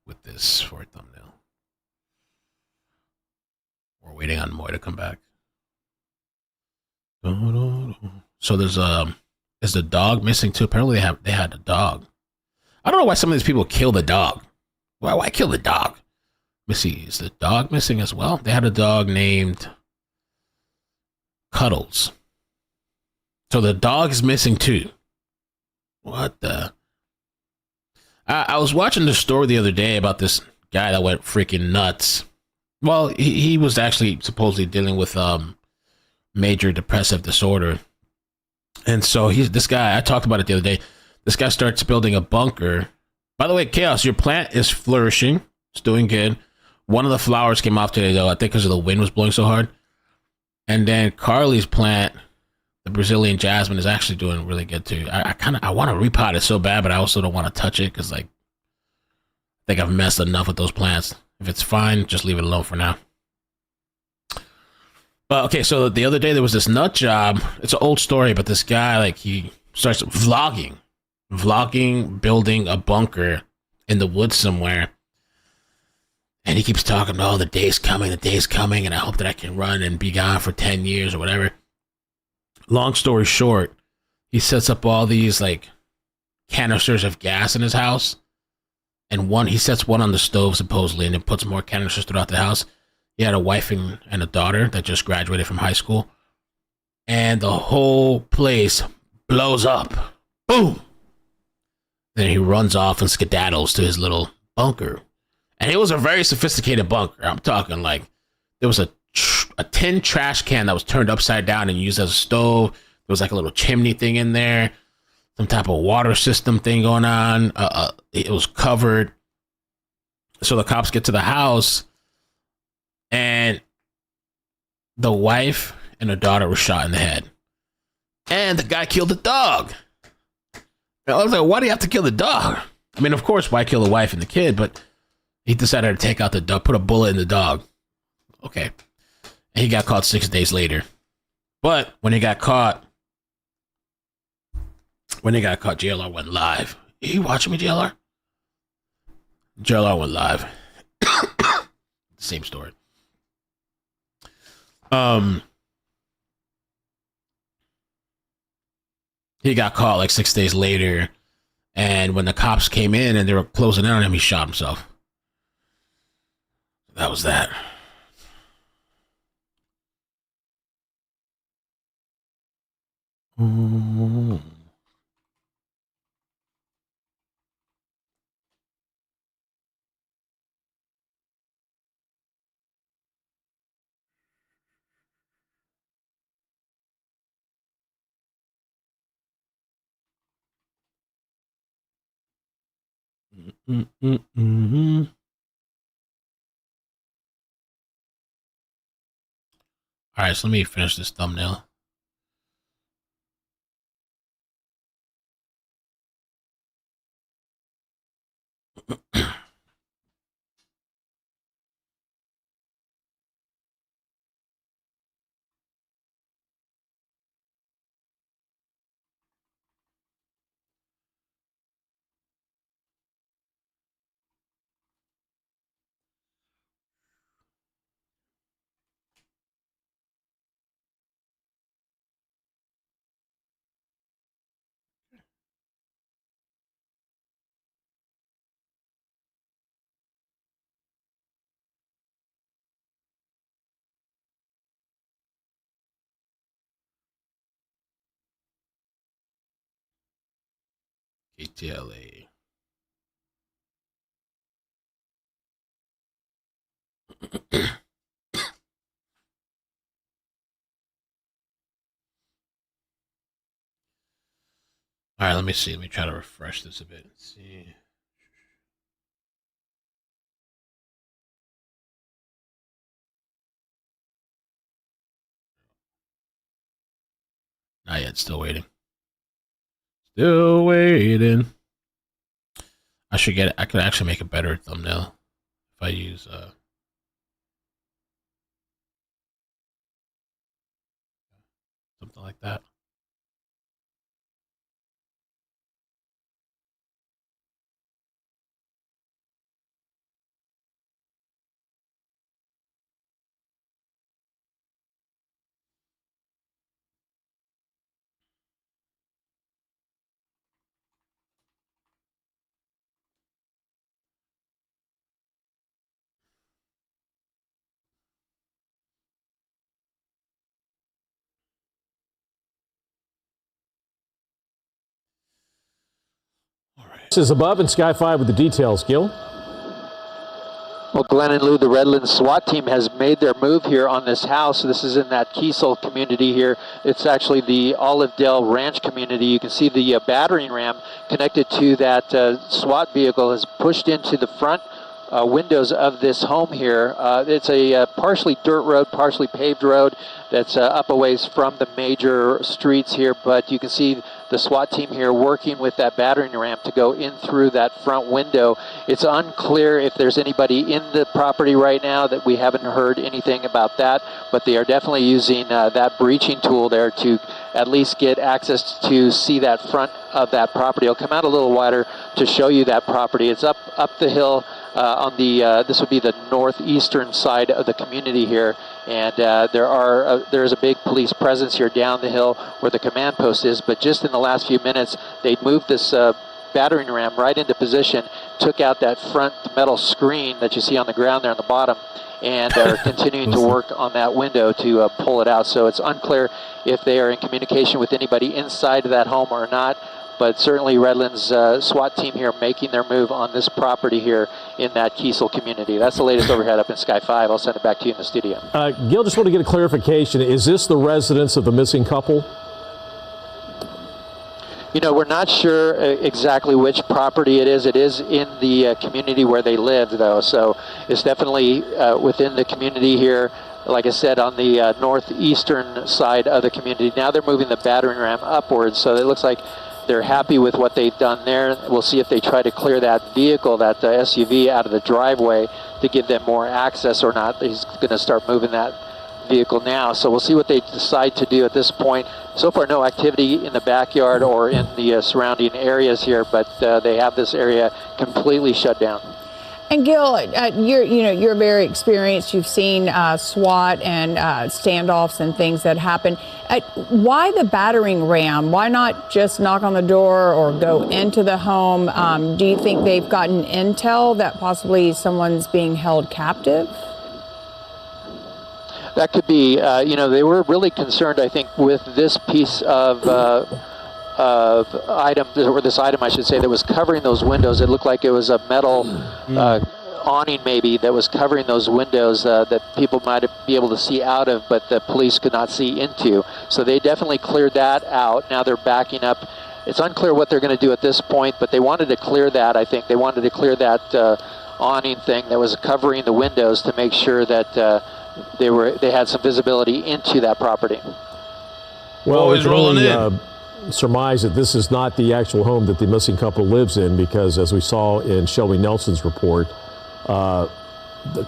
with this for a thumbnail. We're waiting on Moy to come back. So is the dog missing too? Apparently they had a dog. I don't know why some of these people kill the dog. Why kill the dog? Let me see. Is the dog missing as well? They had a dog named Cuddles. So the dog is missing too. What the? I was watching this story the other day about this guy that went freaking nuts. Well, he was actually supposedly dealing with major depressive disorder. And so this guy, I talked about it the other day. This guy starts building a bunker. By the way, Chaos, your plant is flourishing. It's doing good. One of the flowers came off today, though, I think because of the wind was blowing so hard. And then Carly's plant, the Brazilian jasmine, is actually doing really good too. I want to repot it so bad, but I also don't want to touch it because I think I've messed enough with those plants. If it's fine, just leave it alone for now. But okay, so the other day there was this nut job. It's an old story, but this guy, he starts vlogging building a bunker in the woods somewhere. And he keeps talking, oh, the day's coming, and I hope that I can run and be gone for 10 years or whatever. Long story short, he sets up all these canisters of gas in his house. And he sets one on the stove supposedly, and then puts more canisters throughout the house. He had a wife and a daughter that just graduated from high school. And the whole place blows up. Boom! Then he runs off and skedaddles to his little bunker. And it was a very sophisticated bunker. I'm talking there was a tin trash can that was turned upside down and used as a stove. There was a little chimney thing in there. Some type of water system thing going on. It was covered. So the cops get to the house, and the wife and the daughter were shot in the head. And the guy killed the dog. And I was like, why do you have to kill the dog? I mean, of course, why kill the wife and the kid? But he decided to take out the dog, put a bullet in the dog. Okay. And he got caught 6 days later. But when he got caught, JLR went live. Are you watching me, JLR? JLR went live. Same story. He got caught 6 days later, and when the cops came in and they were closing in on him, he shot himself. That was that. Ooh. Mm-hmm. All right, so let me finish this thumbnail. KTLA. All right, let me see. Let me try to refresh this a bit. Let's see. Not yet. Still waiting. Still waiting. I should get it. I could actually make a better thumbnail if I use something like that. This is Above in Sky 5 with the details. Gil? Well, Glenn and Lou, the Redlands SWAT team has made their move here on this house. This is in that Kiesel community here. It's actually the Olive Dale Ranch community. You can see the battering ram connected to that SWAT vehicle has pushed into the front windows of this home here. It's a partially dirt road, partially paved road that's up a ways from the major streets here, but you can see the SWAT team here working with that battering ram to go in through that front window. It's unclear if there's anybody in the property right now. That we haven't heard anything about that, but they are definitely using that breaching tool there to at least get access to see that front of that property. I'll come out a little wider to show you that property. It's up the hill on the this would be the northeastern side of the community here, and there's a big police presence here down the hill where the command post is. But just in the last few minutes, they moved this battering ram right into position, took out that front metal screen that you see on the ground there on the bottom, and are continuing to work on that window to pull it out. So it's unclear if they are in communication with anybody inside of that home or not. But certainly Redlands SWAT team here making their move on this property here in that Kiesel community. That's the latest overhead up in Sky 5. I'll send it back to you in the studio. Gil, just want to get a clarification. Is this the residence of the missing couple? You know, we're not sure exactly which property it is. It is in the community where they live, though. So it's definitely within the community here. Like I said, on the northeastern side of the community. Now they're moving the battering ram upwards, so it looks like they're happy with what they've done there. We'll see if they try to clear that vehicle, that SUV, out of the driveway to give them more access or not. He's going to start moving that vehicle now. So we'll see what they decide to do at this point. So far, no activity in the backyard or in the surrounding areas here, but they have this area completely shut down. And Gil, you're very experienced. You've seen SWAT and standoffs and things that happen. Why the battering ram? Why not just knock on the door or go into the home? Do you think they've gotten intel that possibly someone's being held captive? That could be. They were really concerned, I think, with this piece of item, or this item, I should say, that was covering those windows. It looked like it was a metal awning, maybe, that was covering those windows that people might be able to see out of, but the police could not see into. So they definitely cleared that out. Now they're backing up. It's unclear what they're going to do at this point, but they wanted to clear that. I think they wanted to clear that awning thing that was covering the windows to make sure that they had some visibility into that property. Well, it's rolling in. Surmise that this is not the actual home that the missing couple lives in, because as we saw in Shelby Nelson's report, a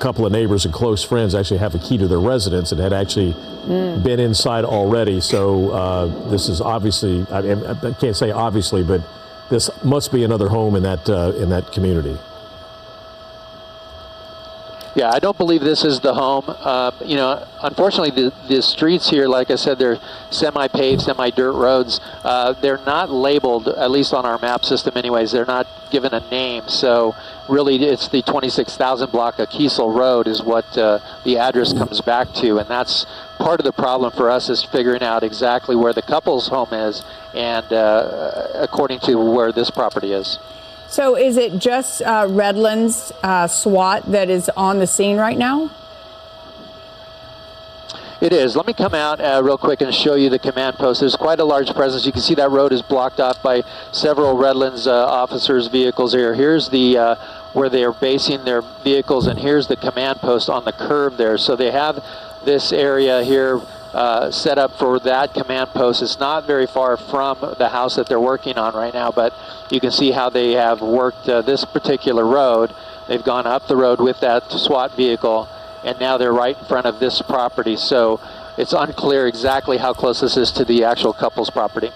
couple of neighbors and close friends actually have a key to their residence and had actually been inside already. So this is obviously, I can't say obviously, but this must be another home in that community. Yeah, I don't believe this is the home. Unfortunately, the streets here, like I said, they're semi-paved, semi-dirt roads. They're not labeled, at least on our map system anyways. They're not given a name. So really, it's the 26,000 block of Kiesel Road is what the address comes back to. And that's part of the problem for us, is figuring out exactly where the couple's home is and according to where this property is. So is it just Redlands SWAT that is on the scene right now? It is. Let me come out real quick and show you the command post. There's quite a large presence. You can see that road is blocked off by several Redlands officers' vehicles here. Here's the where they are basing their vehicles, and here's the command post on the curb there. So they have this area here set up for that command post. It's not very far from the house that they're working on right now, but you can see how they have worked this particular road. They've gone up the road with that SWAT vehicle, and now they're right in front of this property. So it's unclear exactly how close this is to the actual couple's property.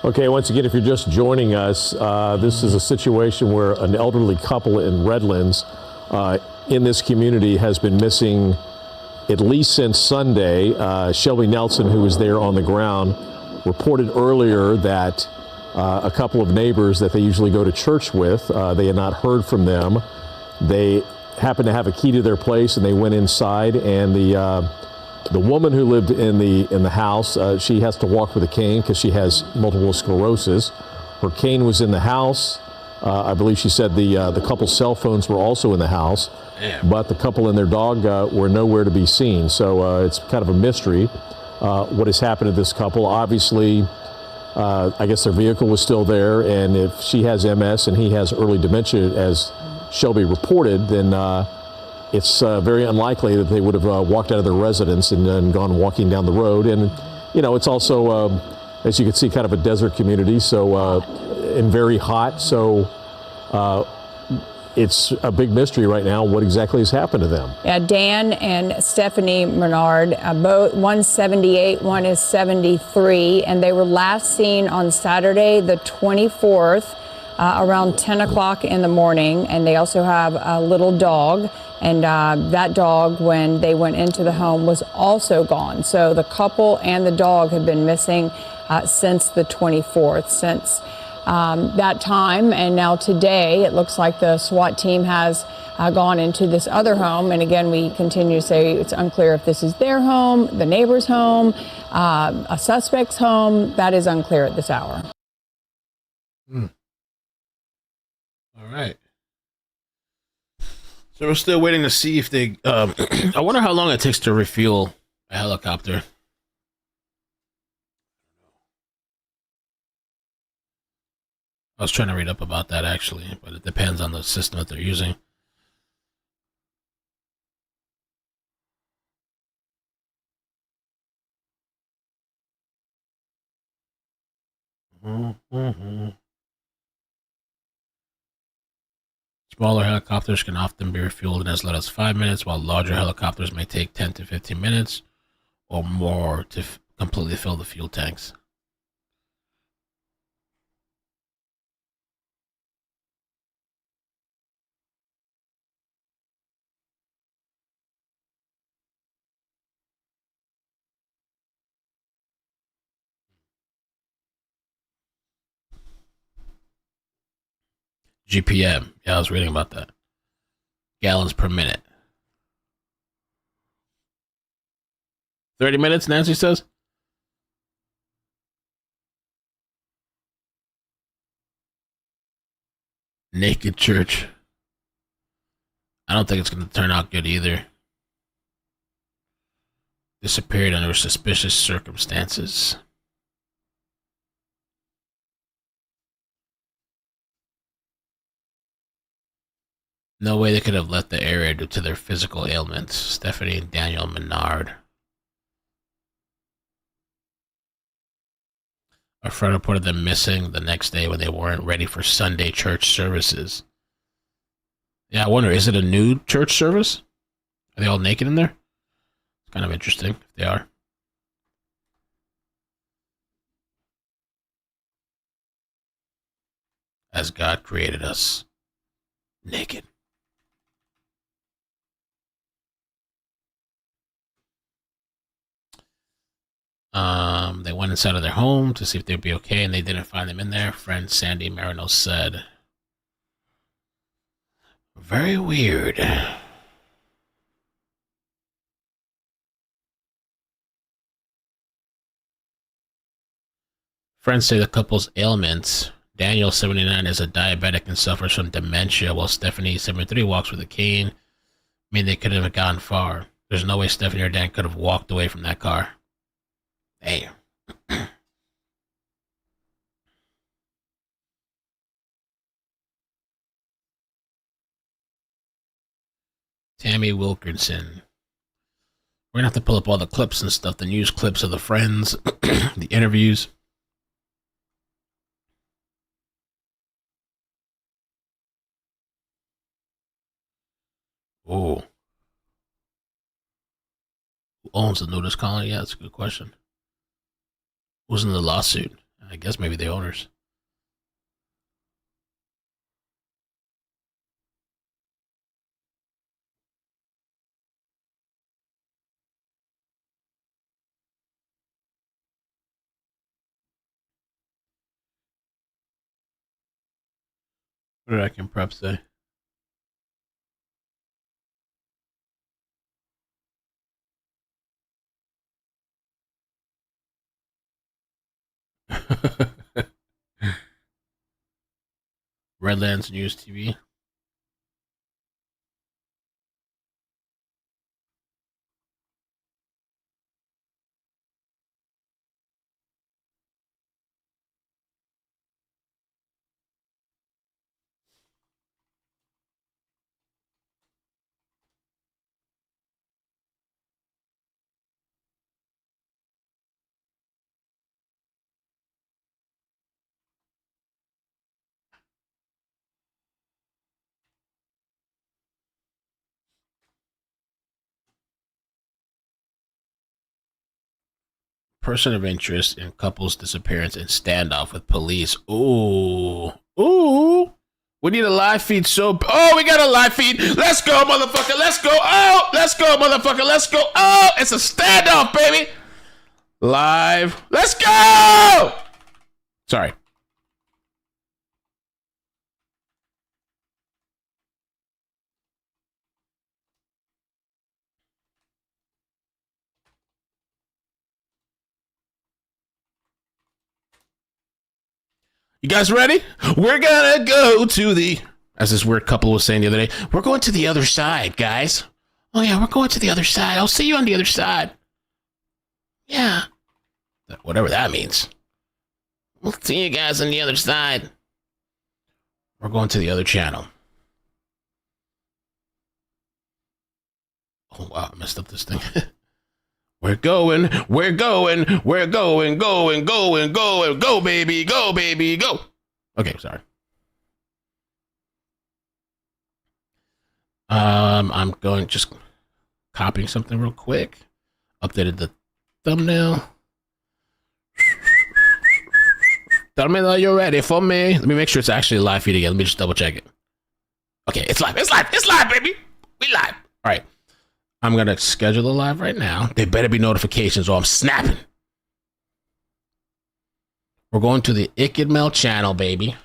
Okay, once again, if you're just joining us, this is a situation where an elderly couple in Redlands in this community has been missing at least since Sunday. Shelby Nelson, who was there on the ground, reported earlier that a couple of neighbors that they usually go to church with, they had not heard from them. They happened to have a key to their place, and they went inside, and the woman who lived in the house, she has to walk with a cane because she has multiple sclerosis. Her cane was in the house. I believe she said the couple's cell phones were also in the house. Damn. But the couple and their dog were nowhere to be seen. So it's kind of a mystery what has happened to this couple. Obviously, I guess their vehicle was still there, and if she has MS and he has early dementia, as Shelby reported, then it's very unlikely that they would have walked out of their residence and gone walking down the road. And, you know, it's also, as you can see, kind of a desert community, so and very hot. So it's a big mystery right now what exactly has happened to them. Yeah, Dan and Stephanie Menard, both, one's 78, one is 73, and they were last seen on Saturday, the 24th, around 10 o'clock in the morning. And they also have a little dog, and that dog, when they went into the home, was also gone. So the couple and the dog have been missing since the 24th, since that time. And now today, it looks like the SWAT team has gone into this other home. And again, we continue to say it's unclear if this is their home, the neighbor's home, a suspect's home. That is unclear at this hour. All right. So we're still waiting to see if they... I wonder how long it takes to refuel a helicopter. I was trying to read up about that, actually, but it depends on the system that they're using. Smaller helicopters can often be refueled in as little as 5 minutes, while larger helicopters may take 10 to 15 minutes or more to completely fill the fuel tanks. GPM. Yeah, I was reading about that. Gallons per minute. 30 minutes, Nancy says? Naked church. I don't think it's going to turn out good either. Disappeared under suspicious circumstances. No way they could have left the area due to their physical ailments. Stephanie and Daniel Menard. A friend reported them missing the next day when they weren't ready for Sunday church services. Yeah, I wonder, is it a new church service? Are they all naked in there? It's kind of interesting if they are. As God created us, naked. They went inside of their home to see if they'd be okay, and they didn't find them in there. Friend Sandy Marino said, very weird. Friends say the couple's ailments. Daniel, 79, is a diabetic and suffers from dementia, while Stephanie, 73, walks with a cane. I mean, they couldn't have gone far. There's no way Stephanie or Dan could have walked away from that car. Damn. Tammy Wilkinson. We're going to have to pull up all the clips and stuff, the news clips of the friends, the interviews. Oh. Who owns the nudist colony? Yeah, that's a good question. Who's in the lawsuit? I guess maybe the owners. What did I can prep say? Redlands News TV. Person of interest in couple's disappearance and standoff with police. Ooh. Ooh. We need a live feed oh, we got a live feed. Let's go, motherfucker. Let's go. Oh, let's go, motherfucker. Let's go. Oh, it's a standoff, baby. Live. Let's go. Sorry. You guys ready? We're gonna go to the, as this weird couple was saying the other day, we're going to the other side, guys. Oh yeah, we're going to the other side. I'll see you on the other side. Yeah. Whatever that means. We'll see you guys on the other side. We're going to the other channel. Oh wow, I messed up this thing. We're going, go, baby, go. Okay, sorry. I'm going, just copying something real quick. Updated the thumbnail. Tell me that you're ready for me. Let me make sure it's actually a live feed again. Let me just double check it. Okay, it's live, baby. We live. All right. I'm going to schedule a live right now. There better be notifications or I'm snapping. We're going to the Ikidmel channel, baby. Let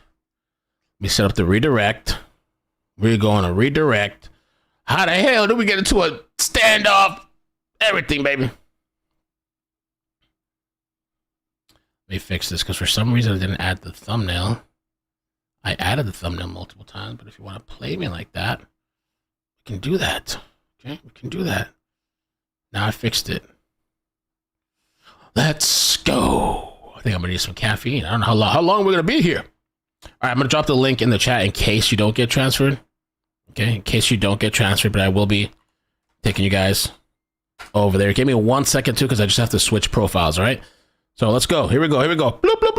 me set up the redirect. We're going to redirect. How the hell do we get into a standoff? Everything, baby. Let me fix this because for some reason I didn't add the thumbnail. I added the thumbnail multiple times, but if you want to play me like that, we can do that. Okay, we can do that. Now I fixed it. Let's go. I think I'm gonna need some caffeine. I don't know how long we're gonna be here. All right, I'm gonna drop the link in the chat in case you don't get transferred. Okay, in case you don't get transferred, but I will be taking you guys over there. Give me 1 second too, because I just have to switch profiles. All right. So let's go. Here we go. Bloop, bloop, bloop.